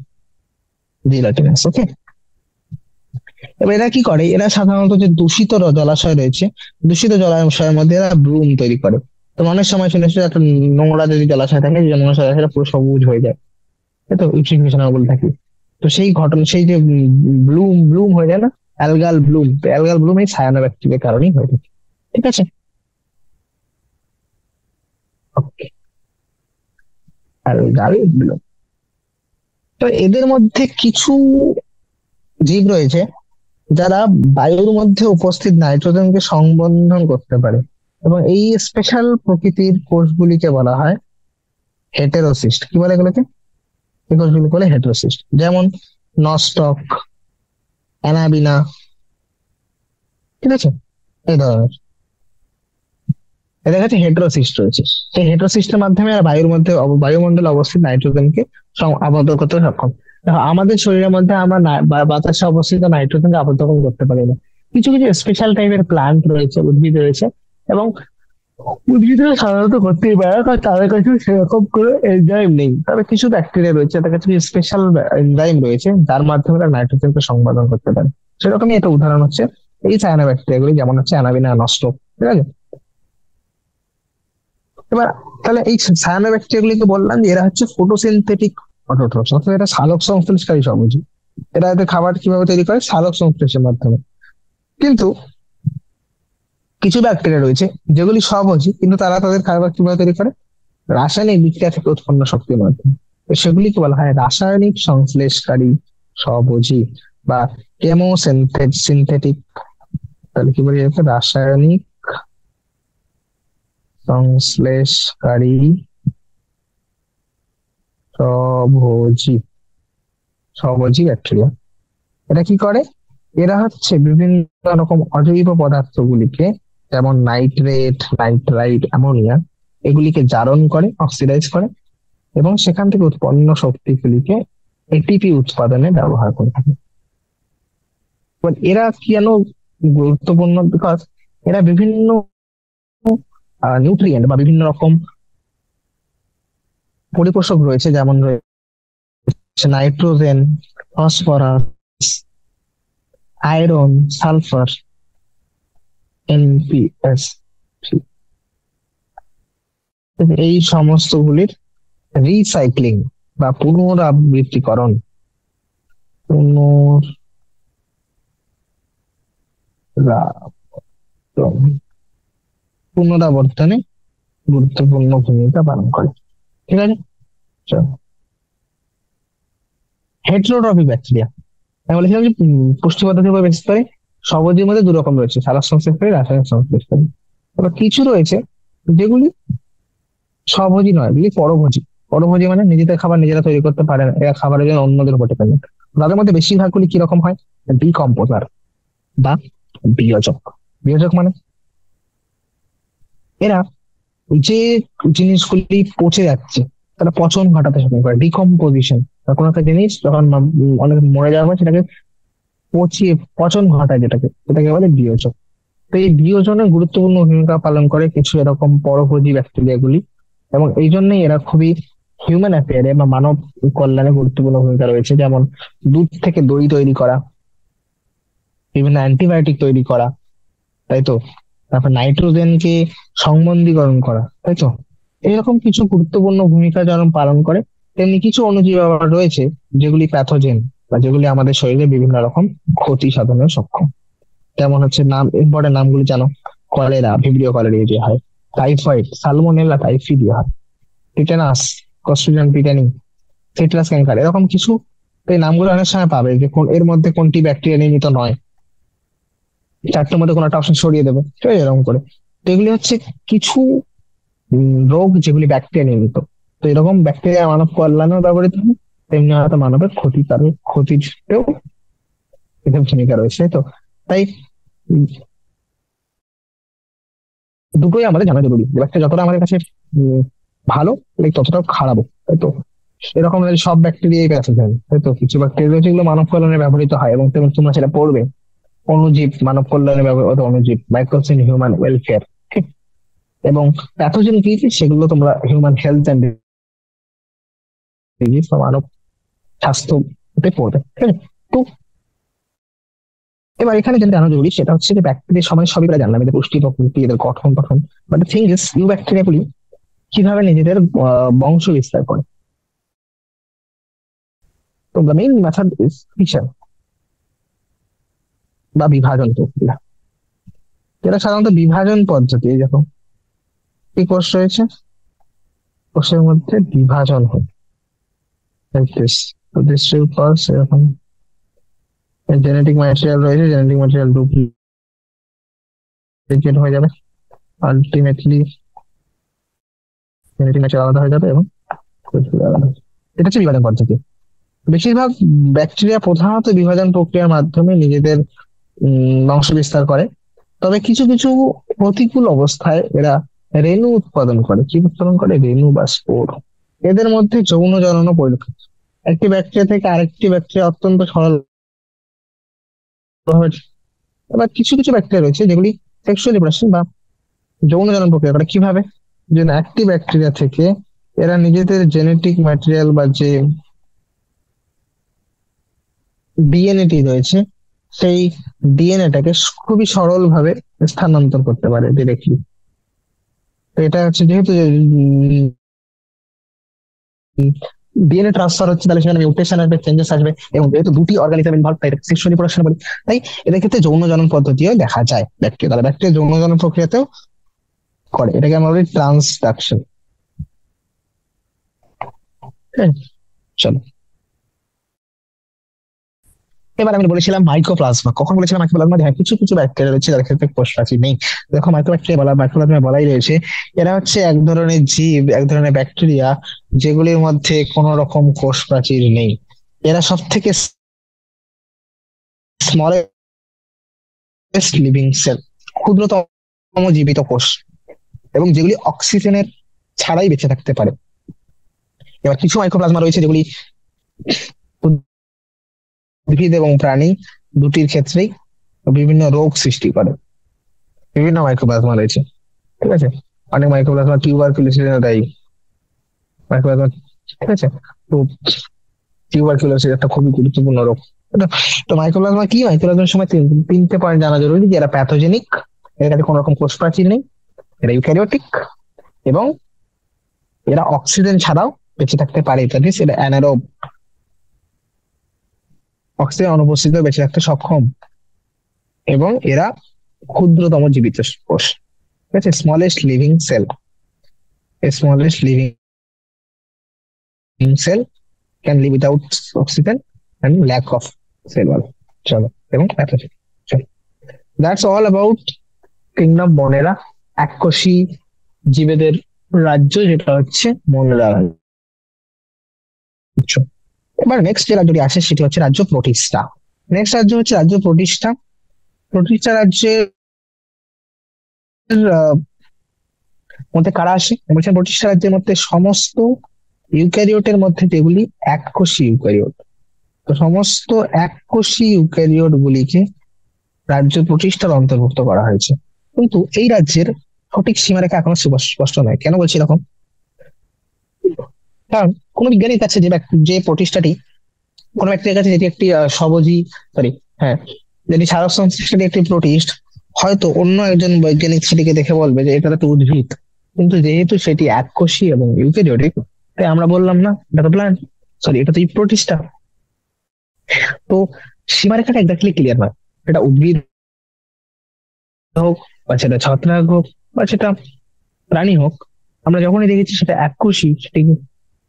জিলাটিনাস। ওকে, এবার এরা কি করে, এরা সাধারণত যে দূষিত জলাশয় রয়েছে, দূষিত জলাশয়ের মধ্যে এরা ব্লুম তৈরি করে। তো অনেক সময় শুনেছি একটা নোংরা যদি জলাশয় থাকে, যে নোংরা জলাশয়টা পুরো সবুজ হয়ে যায়, তাই তো, ইউট্রিক মিশন বলে থাকি। তো সেই ঘটনা, সেই যে ব্লুম ব্লুম হয়ে যায় না, অ্যালগাল ব্লুম, তো অ্যালগাল ব্লুম এই সায়ানোব্যাকটেরিয়ার কারণেই হয়ে থাকে। ঠিক আছে, ওকে, অ্যালগাল ব্লুম। তো এদের মধ্যে কিছু জীব রয়েছে যারা বায়ুর মধ্যে উপস্থিত নাইট্রোজেনকে সংবন্ধন করতে পারে, এবং এই স্পেশাল প্রকৃতির কোষগুলিকে বলা হয় হেটেরোসিস্ট। কি বলে এগুলোকে? এই কোষগুলি বলে হেটেরোসিস্ট। যেমন নস্টক, অ্যানাবিনা, ঠিক আছে, এই ধরনের এদের কাছে হেটেরোসিস্ট রয়েছে। সেই হেটেরোসিস্টের মাধ্যমে আর বায়ুর মধ্যে বায়ুমণ্ডলে অবস্থিত নাইট্রোজেনকে আবদ্ধ করতে সক্ষম। দেখো, আমাদের শরীরের মধ্যে আমরা বাতাসে অবস্থিত নাইট্রোজেনকে আবদ্ধ করতে পারি না। কিছু কিছু স্পেশাল টাইপের প্লান্ট রয়েছে, উদ্ভিদ রয়েছে, এবং উদ্ভিদরা সাধারণত করতেই পারে, কারণ তাদের কাছে সেরকম করে এনজাইম নেই। তবে কিছু ব্যাকটেরিয়া রয়েছে, তাদের কাছে স্পেশাল এনজাইম রয়েছে, যার মাধ্যমে তারা নাইট্রোজেনকে সংবাদন করতে পারে। সেরকমই একটা উদাহরণ হচ্ছে এই সায়ানো ব্যাকটেরিয়া গুলি, যেমন হচ্ছে অ্যানাবিনা, নষ্ট, ঠিক আছে। এবার তাহলে এই সায়ানো ব্যাকটেরিয়া গুলিকে বললাম যে এরা হচ্ছে ফটোসিনথেটিক অটোট্রফস, অর্থাৎ এটা সালোক সংশ্লেষকারী সবুজ। এরা এদের খাবার কিভাবে তৈরি করে? সালোক সংশ্লেষের মাধ্যমে। কিন্তু কিছু ব্যাকটেরিয়া রয়েছে যেগুলি স্বভোজী, কিন্তু তারা তাদের খাবার কিভাবে তৈরি করে? রাসায়নিক বিক্রিয়া থেকে উৎপন্ন শক্তির মাধ্যমে। তো সেগুলিকে বলা হয় রাসায়নিক সংশ্লেষকারী স্বভোজী, বা কেমো সিনথেটিক। তাহলে কি বলি যাচ্ছে? রাসায়নিক সংশ্লেষকারী স্বভোজী, স্বভোজী ব্যাকটেরিয়া। এটা কি করে? এরা হচ্ছে বিভিন্ন রকম অজৈব পদার্থগুলিকে, যেমন নাইট্রেট, নাইট্রাইট, অ্যামোনিয়া, এগুলিকে জারণ করে, অক্সিডাইজ করে, এবং সেখান থেকে উৎপন্ন শক্তিগুলিকে এটিপি উৎপাদনে ব্যবহার করে থাকে। এবার এরা কেন গুরুত্বপূর্ণ? বিকজ এরা বিভিন্ন নিউট্রিয়েন্ট বা বিভিন্ন রকম পরিপোষক রয়েছে, যেমন রয়েছে nitrogen, phosphorus, iron, sulphur, NPS, এই সমস্ত গুলির রিসাইক্লিং বা পুনরাবৃত্তিকরণ, পুনরাবর্তনে গুরুত্বপূর্ণ ভূমিকা পালন করে। ঠিক আছে, হেটারোট্রপিক ব্যাকটেরিয়া, আমি বলেছিলাম যে পুষ্টি পদ্ধতির উপর বেশি করে। সবজির মধ্যে দু রকম রয়েছে, সালোক সংশ্লেষকারী, রাসায়নিক সংশ্লেষকারী। এবার কিছু রয়েছে যেগুলি স্বভোজী নয়, এগুলি পরভোজী। পরভোজী মানে নিজেদের খাবার নিজেরা তৈরি করতে পারে না, এরা খাবারের জন্য অন্যদের উপর ডিপেন্ডেন্ট। তাদের মধ্যে বেশিরভাগ গুলি কিরকম হয়? ডিকম্পোজার বা বিয়োজক। বিয়োজক মানে এরা যে জিনিসগুলি পচে যাচ্ছে, তারা পচন ঘটাতে সাহায্য করে, ডিকম্পোজিশন। কোনো একটা জিনিস যখন অনেক মরে যাওয়ার পর সেটাকে পচিয়ে পচন ঘটায়, যেটাকে এটাকে বলে বিয়োজক। তো এই বিয়োজনে গুরুত্বপূর্ণ ভূমিকা পালন করে কিছু এরকম পরভোজী ব্যাকটেরিয়া গুলি, এবং এই জন্যই এরা খুবই হিউম্যান অ্যাফেয়ারে বা মানব কল্যাণে গুরুত্বপূর্ণ ভূমিকা রয়েছে। যেমন দুধ থেকে দই তৈরি করা, বিভিন্ন অ্যান্টিবায়োটিক তৈরি করা, তাই তো, তারপর নাইট্রোজেনকে সংবন্ধীকরণ করা, তাই তো, এরকম কিছু গুরুত্বপূর্ণ ভূমিকা যেমন পালন করে, তেমনি কিছু অণুজীব আবার রয়েছে যেগুলি প্যাথোজেন, বা যেগুলি আমাদের শরীরে বিভিন্ন রকম ক্ষতি সাধনে সক্ষম। যেমন হচ্ছে নাম, ইম্পর্টেন্ট নামগুলি জানো? কলেরা, ভিব্রিও কলেরিয়া যে হয়, typhoid, salmonella typhi, tetanus, clostridium tetani, citrus canker, এরকম কিছু। এই নামগুলো অনেক সময় পাবে যে কোন এর মধ্যে কোনটি ব্যাকটেরিয়া নির্মিত নয়, চারটের মধ্যে কোনো একটা অপশন সরিয়ে দেবে, ঠিক আছে, এরকম করে। তো এগুলি হচ্ছে কিছু রোগ যেগুলি ব্যাকটেরিয়া নির্মিত। তো এরকম ব্যাকটেরিয়া মানব কল্যাণেও ব্যবহৃত হয়, তেমনি হয়তো মানবের ক্ষতিতেও এদের ভূমিকা রয়েছে, তাই তো। তাই উম, দুটোই আমাদের জানা জরুরি। যে ব্যাকটেরিয়া যতটা আমাদের কাছে উম, ভালো, ঠিক ততটাও খারাপও, তাই তো। এরকম নয় যে সব ব্যাকটেরিয়াই প্যাথোজেন, তাই তো। কিছু ব্যাকটেরিয়া রয়েছে যেগুলো মানব কল্যাণে ব্যবহৃত হয়, এবং তোমরা সেটা পড়বে। অণুজীব, মানব কল্যাণে ব্যবহৃত অণুজীব, মাইক্রোবস ইন হিউম্যান ওয়েলফেয়ার। এবং প্যাথোজেন কি কি, সেগুলো তোমরা হিউম্যান হেলথ অ্যান্ড ডিজিজ বা মানব স্বাস্থ্যতে পড়বে, ঠিক আছে। তো এবার এখানে যেটা জানা জরুরি সেটা হচ্ছে যে ব্যাকটেরিয়া সবই আমরা জানলাম, এদের পুষ্টি প্রকৃতি, এদের গঠন। But thing is you bacteria গুলি কিভাবে নিজেদের বংশ বিস্তার করে। তো the main method is fission বা বিভাজন প্রক্রিয়া। যেটা সাধারণত বিভাজন পদ্ধতি। এই দেখো, কি কোষ রয়েছে, কোষের মধ্যে বিভাজন হয় like this. তো this এরকম জেনেটিক ম্যাটেরিয়াল রয়েছে, জেনেটিক ম্যাটেরিয়াল ডুপ্লিকেট হয়ে যাবে, আলটিমেটলি জেনেটিক ম্যাটেরিয়াল আলাদা হয়ে যাবে এবং কোষগুলো আলাদা হবে। এটা হচ্ছে বিভাজন পদ্ধতি। বেশিরভাগ ব্যাকটেরিয়া প্রধানত বিভাজন প্রক্রিয়ার মাধ্যমে নিজেদের বংশ বিস্তার করে। তবে কিছু কিছু প্রতিকূল অবস্থায় এরা রেণু উৎপাদন করে। কি উৎপাদন করে? রেণু বা স্পোর। এদের মধ্যে যৌন জননও পরিলক্ষিত। একটি ব্যাকটেরিয়া থেকে আরেকটি ব্যাকটেরিয়া অত্যন্ত সরল ভাবে। এবার কিছু কিছু ব্যাকটেরিয়া রয়েছে যেগুলি সেক্সুয়াল রিপ্রোডাকশন বা যৌন জনন প্রক্রিয়া করে। কিভাবে? যে একটি ব্যাকটেরিয়া থেকে এরা নিজেদের জেনেটিক ম্যাটেরিয়াল বা যে ডিএনএটি রয়েছে, সেই ডিএনএটাকে খুবই সরল ভাবে স্থানান্তর করতে পারে ডিরেক্টলি। তো এটা হচ্ছে যেহেতু ডিএনএ ট্রান্সফার হচ্ছে, তাহলে সেখানে মিউটেশন আসবে, চেঞ্জেস আসবে, এবং যেহেতু দুটি অর্গানিজম ইনভলভ, তাই সেক্সুয়াল রিপ্রোডাকশন বলি। তাই এদের ক্ষেত্রে যৌন জনন পদ্ধতিও দেখা যায় ব্যাকটেরিয়া, তাহলে ব্যাকটেরিয়া যৌন জনন প্রক্রিয়াতেও করে। এটাকে আমরা বলি ট্রান্সডাকশন। হ্যাঁ, চলো। এবার আমি বলেছিলাম মাইক্রোপ্লাজমা। কখন বলেছিলাম মাইক্রোপ্লাজমা? হ্যাঁ, কিছু কিছু ব্যাকটেরিয়া রয়েছে যাদের ক্ষেত্রে কোষ প্রাচীর নেই। দেখো, মাইক্রোপ্লাজমা বলাই রয়েছে। এরা হচ্ছে এক ধরনের জীব, এক ধরনের ব্যাকটেরিয়া, যেগুলির মধ্যে কোনো রকম কোষ প্রাচীর নেই। এরা সব থেকে স্মলেস্ট লিভিং সেল, ক্ষুদ্রতম জীবিত কোষ, এবং যেগুলি অক্সিজেনের ছাড়াই বেঁচে থাকতে পারে। এবার কিছু মাইক্রোপ্লাজমা রয়েছে যেগুলি উদ্ভিদ এবং প্রাণী দুটির ক্ষেত্রেই বিভিন্ন রোগ সৃষ্টি করে। বিভিন্ন মাইক্রোপ্লাজমা রয়েছে, ঠিক আছে। অনেক মাইক্রোপ্লাজমা টিউবারকুলোসিস দায়ী মাইক্রোপ্লাজমা, ঠিক আছে। তো টিউবারকুলোসিস একটা খুবই গুরুত্বপূর্ণ রোগ। তো মাইক্রোপ্লাজমা কি? মাইক্রোপ্লাজমের সময় তিনটে পয়েন্ট জানা জরুরি, যে এরা প্যাথোজেনিক, এর কাছে কোনো রকম কোষ প্রাচীর নেই, এরা ইউক্যারিওটিক, এবং এরা অক্সিজেন ছাড়াও বেঁচে থাকতে পারে। দ্যাট মিন্স এরা অ্যানারোব, অক্সিজেন অনুপস্থিত বেঁচে থাকতে সক্ষম, এবং এরা ক্ষুদ্রতম জীবিত কোষ, ঠিক আছে। Smallest living cell, smallest living cell can live without oxygen and lack of cell wall. চলো, এবং প্যাথোজেন। চলো, that's all about kingdom Monera, এককোষী জীবেদের রাজ্য, যেটা হচ্ছে মনেরা রাজ্য। এবার নেক্সট যে রাজ্যটি আসে সেটি হচ্ছে রাজ্য প্রোটিস্টা। নেক্সট রাজ্য হচ্ছে রাজ্য প্রোটিস্টা। প্রোটিস্টা রাজ্যের মধ্যে কারা আসে? বলছেন প্রোটিস্টা রাজ্যের মধ্যে সমস্ত ইউক্যারিওটের মধ্যে যেগুলি এককোষী ইউক্যারিওট। তো সমস্ত এককোষী ইউক্যারিওট গুলিকে রাজ্য প্রতিষ্ঠার অন্তর্ভুক্ত করা হয়েছে। কিন্তু এই রাজ্যের সঠিক সীমারেখা এখনো স্পষ্ট নয়। কেন বলছি এরকম? কারণ কোন বিজ্ঞানীর কাছে যে প্রতিষ্ঠাটি, কোন ব্যক্তির কাছে যেটি একটি সবজি, সরি, হ্যাঁ, যেটি সারক সংশ্লিষ্ট একটি প্রোটিস্ট, হয়তো অন্য একজন বৈজ্ঞানিক সেটিকে দেখে বলবে যে এটা তো উদ্ভিদ। কিন্তু যেহেতু সেটি এককোষী এবং ইউক্যারিওটিক, তাই আমরা বললাম না এটা তো প্ল্যান্ট, সরি এটা তো প্রোটিস্টা। তো সীমারেখাটা এক্স্যাক্টলি ক্লিয়ার নয়। এটা উদ্ভিদ হোক, বা সেটা ছত্রাক হোক, বা সেটা প্রাণী হোক, আমরা যখনই দেখেছি সেটা এককোষী, সেটিকে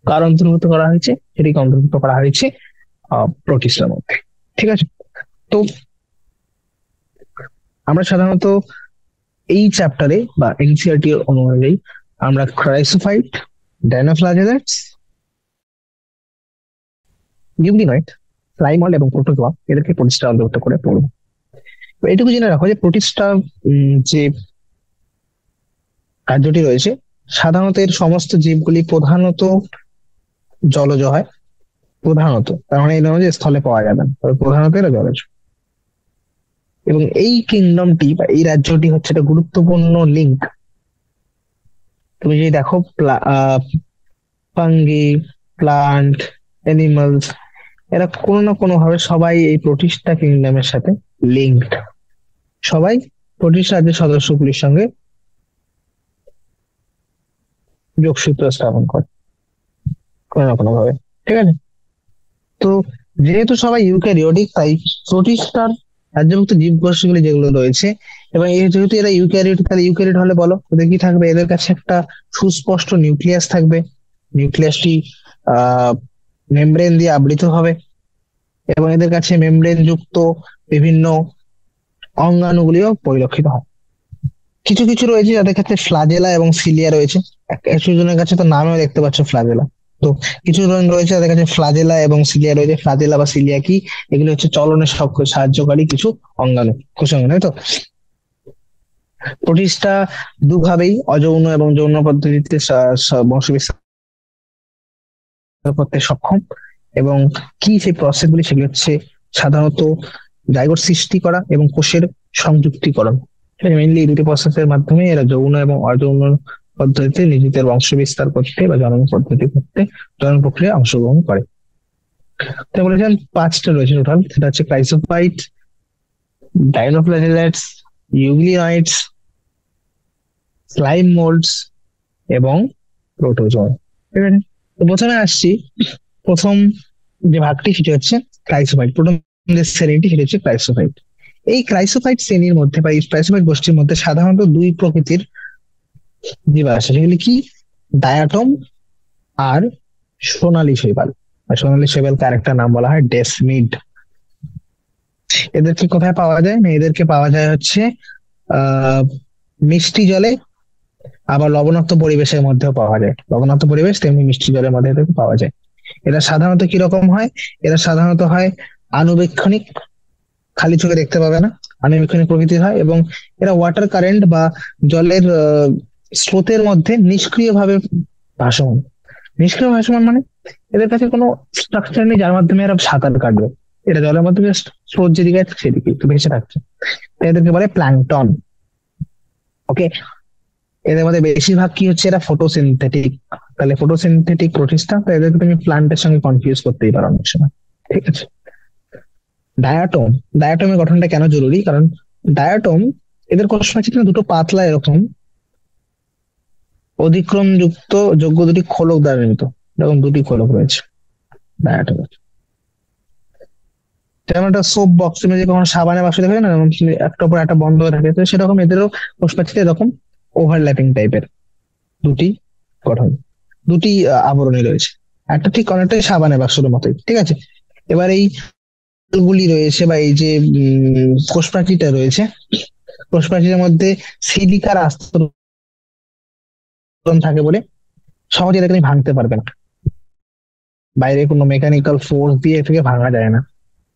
কার অন্তর্ভুক্ত করা হয়েছে, সেটিকে অন্তর্ভুক্ত করা হয়েছে প্রোটিস্টার মধ্যে। ঠিক আছে। তো আমরা সাধারণত এই চ্যাপ্টারে বা এনসিআরটি অনুযায়ী আমরা ক্রাইসোফাইট, ডাইনোফ্লাজেলেটস, ইউগ্লিনয়েড, প্লাইমল এবং প্রোটোজোয়া এদেরকে প্রোটিস্টার অন্তর্ভুক্ত করে পড়বো। এটুকু জেনে রাখো যে প্রোটিস্টা যে কার্যটি রয়েছে, সাধারণত এর সমস্ত জীবগুলি প্রধানত জলজ হয়। প্রধানত, তার মানে এই নয় যে স্থলে পাওয়া যাবে না, তবে প্রধানত এরা জলজ। এবং এই কিংডমটি বা এই রাজ্যটি হচ্ছে একটা গুরুত্বপূর্ণ লিঙ্ক। তুমি যদি দেখো ফাঙ্গি, প্লান্ট, অ্যানিমালস, এরা কোনো না কোনো ভাবে সবাই এই প্রোটিস্টা কিংডমের সাথে লিঙ্কড। সবাই প্রোটিস্টা রাজ্যের সদস্যগুলির সঙ্গে যোগসূত্র স্থাপন করে কোনো না কোনো ভাবে। ঠিক আছে। তো যেহেতু সবাই ইউক্যারিওটিক, তাই প্রোটিস্টার রাজ্যভুক্ত জীবকোষগুলি যেগুলো রয়েছে, এবং যেহেতু এরা ইউক্যারিওটিক, তাহলে ইউক্যারিওট হলে বলো ওদের কি থাকবে? এদের কাছে একটা সুস্পষ্ট নিউক্লিয়াস থাকবে। নিউক্লিয়াসটি আহ মেমব্রেন দিয়ে আবৃত হবে, এবং এদের কাছে মেমব্রেন যুক্ত বিভিন্ন অঙ্গাণুগুলিও পরিলক্ষিত হয়। কিছু কিছু রয়েছে যাদের ক্ষেত্রে ফ্লাজেলা এবং সিলিয়া রয়েছে। কিছু জনের কাছে তো নামেও দেখতে পাচ্ছ ফ্লাজেলা। তো কিছু জন রয়েছে যাদের কাছে ফ্লাজেলা এবং সিলিয়া রয়েছে। ফ্লাজেলা বা সিলিয়া কি? এগুলো হচ্ছে চলনে সাহায্যকারী কিছু অঙ্গাণু, কোষাঙ্গাণু, তাই তো? প্রোটিস্টা দুভাবেই, অযৌন এবং যৌন পদ্ধতিতে বংশবিস্তার করতে সক্ষম। এবং কি সেই প্রসেস গুলি, সেগুলি হচ্ছে সাধারণত জাইগোট সৃষ্টি করা এবং কোষের সংযুক্তিকরণ। মেইনলি এই দুটি প্রসেসের মাধ্যমে এরা যৌন এবং অযৌন পদ্ধতিতে নিজেদের বংশ বিস্তার করতে বা জনন পদ্ধতি করতে, জনন প্রক্রিয়ায় অংশগ্রহণ করে। তো বলেছেন পাঁচটা রয়েছে টোটাল, সেটা হচ্ছে ক্রাইসোফাইট, ডাইনোফ্ল্যাজেলেটস, ইউগ্লিনয়েডস, স্লাইম মোল্ডস এবং প্রোটোজোয়া। ঠিক আছে। তো প্রথমে আসছি, প্রথম যে ভাগটি সেটি হচ্ছে ক্রাইসোফাইট। প্রথম যে শ্রেণীটি সেটি হচ্ছে ক্রাইসোফাইট। এই ক্রাইসোফাইট শ্রেণীর মধ্যে বা এই ক্রাইসোফাইট গোষ্ঠীর মধ্যে সাধারণত দুই প্রকৃতির জীব আছে, সেগুলি কি? ডায়াটম আর সোনালী শৈবাল। আর সোনালী শৈবালকে আরেকটা নাম বলা হয় ডেসমিড। এদেরকে কোথায় পাওয়া যায়? না, এদেরকে পাওয়া যায় হচ্ছে আহ মিষ্টি জলে, আবার লবণাক্ত পরিবেশের মধ্যেও পাওয়া যায়। লবণাক্ত পরিবেশ তেমনি মিষ্টি জলের মধ্যে এদেরকে পাওয়া যায়। এরা সাধারণত কিরকম হয়? এরা সাধারণত হয় আনুবীক্ষণিক, খালি চোখে দেখতে পাবে না, আনুবীক্ষণিক প্রকৃতির হয়। এবং এরা ওয়াটার কারেন্ট বা জলের স্রোতের মধ্যে নিষ্ক্রিয়ভাবে ভাসমান। নিষ্ক্রিয় ভাসমান মানে এদের কাছে কোনো স্ট্রাকচার নেই যার মাধ্যমে এরা সাঁতার কাটবে। এরা জলের মধ্যে জাস্ট স্রোত যেদিকে আছে সেদিকে একটু ভেসে থাকছে। তাই এদেরকে বলে প্ল্যাঙ্কটন। ওকে। এদের মধ্যে বেশিরভাগ কি হচ্ছে, এরা ফটোসিনথেটিক। তাহলে ফটোসিনথেটিক প্রোটিস্টা, তো এদেরকে তুমি প্লান্টের সঙ্গে কনফিউজ করতেই পারো অনেক সময়। ঠিক আছে। ডায়াটম, ডায়াটমের গঠনটা কেন জরুরি? কারণ ডায়াটম, এদের কোষ প্রাচীর দুটো পাতলা এরকম অধিক্রম যুক্ত যোগ্য দুটি খোলক দ্বারা নির্মিত। এরকম দুটি খোলক রয়েছে ডায়াটমের। যেমন একটা সোপ বক্স, তুমি যে কখনো সাবানের বাক্স দেখবে না, যেমন একটা উপর একটা বন্ধ হয়ে থাকে, তো সেরকম এদেরও কোষ প্রাচীর এরকম ওভারল্যাপিং টাইপের দুটি গঠন, দুটি আবরণী রয়েছে। একটা ঠিক অনেকটাই সাবানের বাক্সের মতোই। ঠিক আছে। এবার এই গুলি রয়েছে বা এই যে কোষ প্রাচীরটা রয়েছে, কোষ প্রাচীরের মধ্যে সিলিকার আস্তরণ থাকে বলে সহজে এটাকে তুমি ভাঙতে পারবে না। বাইরে কোনো মেকানিক্যাল ফোর্স দিয়ে এটাকে ভাঙা যায় না।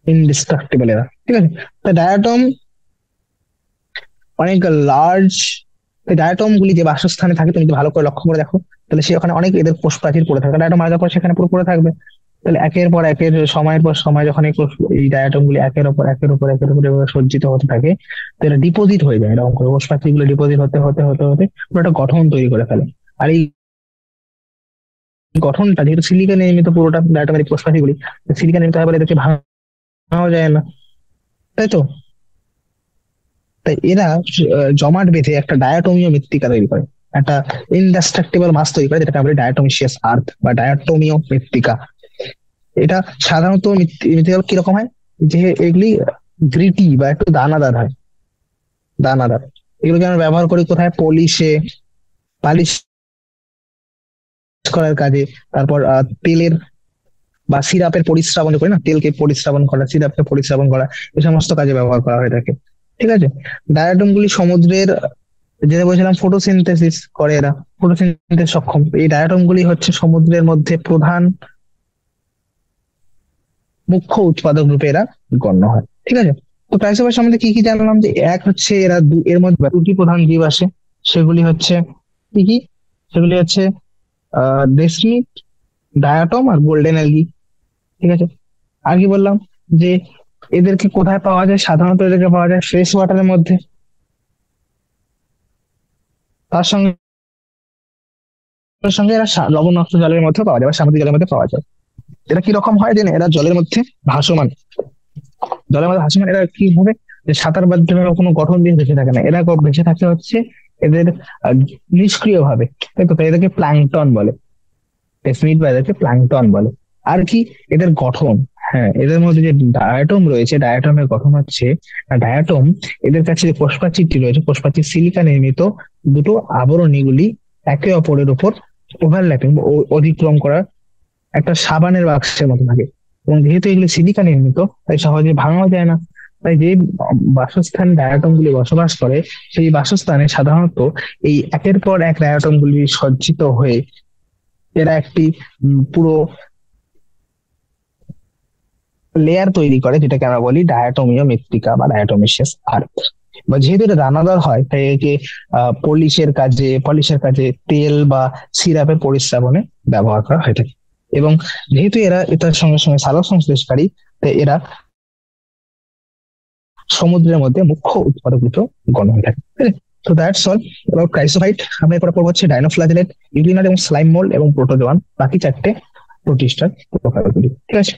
ইনডিস্ট্রাক্টিবল এরা। ঠিক আছে। তো ডায়াটম অনেক লার্জ। ডায়াটম গুলি যে বাসস্থানে থাকে, তুমি যদি ভালো করে লক্ষ্য করে দেখো, তাহলে সে ওখানে অনেক এদের কোষ প্রাচীর পড়ে থাকে। ডায়াটম মারা যাওয়ার পর সেখানে পুরো পড়ে থাকবে। তাহলে একের পর একের, সময়ের পর সময় যখন এই ডায়াটম গুলি একের উপর একের উপর একের উপর এভাবে সজ্জিত হতে থাকে, তো এটা ডিপোজিট হয়ে যায়। এরকম করে কোষ প্রাচীর গুলো ডিপোজিট হতে হতে হতে হতে পুরো একটা গঠন তৈরি করে ফেলে। আর এই গঠনটা যেহেতু সিলিকা নির্মিত, পুরোটা ডায়াটমের কোষ প্রাচীর গুলি সিলিকা নির্মিত হয় বলে এদেরকে ভাঙাও যায় না, তাই তো? তাই এরা জমাট বেঁধে একটা ডায়াটমীয় মৃত্তিকা তৈরি করে, একটা ইনডাস্ট্রাক্টিবল মাস তৈরি করে, যেটাকে আমরা ডায়াটমিশিয়াস আর্থ বা ডায়াটমীয় মৃত্তিকা। এটা সাধারণত মৃত্তিকা কিরকম হয়? যে এগুলি গ্রিটি বা একটু দানাদার হয়, দানাদার। এগুলোকে আমরা ব্যবহার করি কোথায়? পলিশে, পালিশ করার কাজে, তারপর তেলের বা সিরাপের পরিস্রাবন করে না, তেলকে পরিস্রাবন করা, সিরাপকে পরিস্রাবন করা, এই সমস্ত কাজে ব্যবহার করা হয়ে থাকে। ঠিক আছে। ডায়াটম গুলি সমুদ্রের, যেটা বলছিলাম ফটোসিনথেসিস করে এরা, ফটোসিনথেসিস সক্ষম। এই ডায়াটম গুলি হচ্ছে সমুদ্রের মধ্যে প্রধান মুখ্য উৎপাদক রূপে এরা গণ্য হয়। ঠিক আছে। তো ক্রাইসোফার সম্বন্ধে কি কি জানলাম, যে এক হচ্ছে এরা এর মধ্যে দুটি প্রধান জীব আসে, সেগুলি হচ্ছে কি কি, সেগুলি হচ্ছে ডেসমিট, ডায়াটম আর গোল্ডেন অ্যালগি। ঠিক আছে। আর কি বললাম, যে এদেরকে কোথায় পাওয়া যায়, সাধারণত এদেরকে পাওয়া যায় ফ্রেশ ওয়াটারের মধ্যে, তার সঙ্গে সঙ্গে এরা লবণাক্ত জলের মধ্যে পাওয়া যায় বা সামুদ্রিক জলের মধ্যে পাওয়া যায়। এরা কি রকম হয়, যে এরা জলের মধ্যে ভাসমান, জলের মধ্যে ভাসমান। এরা কি ভাবে, যে সাঁতার মাধ্যমে কোনো গঠন দিয়ে বেঁচে থাকে না, এরা বেঁচে থাকে হচ্ছে এদের নিষ্ক্রিয় ভাবে, তাই তো, তাই এদেরকে প্ল্যাঙ্কটন বলে, ডেসমিট বা এদেরকে প্ল্যাঙ্কটন বলে। আর কি, এদের গঠন, হ্যাঁ এদের মধ্যে যে ডায়াটম রয়েছে, ডায়াটমের গঠন হচ্ছে, ডায়াটম, এদের কাছে যে কোষপ্রাচীরটি রয়েছে, কোষপ্রাচীর সিলিকা নির্মিত দুটো আবরণীগুলি একে অপরের উপর ওভারল্যাপিং, অতিক্রম করার একটা সাবানের বাক্সের মতো থাকে। এবং যেহেতু এগুলো সিলিকা নির্মিত, তাই সহজে ভাঙাও যায় না। তাই যে বাসস্থান ডায়াটম গুলি বসবাস করে, সেই বাসস্থানে সাধারণত এই একের পর এক ডায়াটম গুলি সজ্জিত হয়ে এরা একটি পুরো লেয়ার তৈরি করে, যেটাকে আমরা বলি ডায়াটমিও মৃত্তিকা বা ডায়াটমিসিয়াস আর্থ। বা যেহেতু এটা দানাদার হয়, তাই একে পলিশের কাজে তেল বা সিরাপের পরিস্রাবনে ব্যবহার করা হয়ে থাকে। এবং যেহেতু এরা এটার সঙ্গে সঙ্গে সালোক সংশ্লেষকারী, তাই এরা সমুদ্রের মধ্যে মুখ্য উৎপাদক রূপে গণ্য হয়ে থাকে। তো দ্যাটস অল অ্যাবাউট ক্রাইসোফাইট। আমরা এরপর পড়বো হচ্ছে ডাইনোফ্লাজেলেট, ইউগ্লিনার এবং স্লাইম মোল্ড এবং প্রোটোজোয়ান, বাকি চারটে প্রোটিস্টার প্রকারগুলি। ঠিক আছে।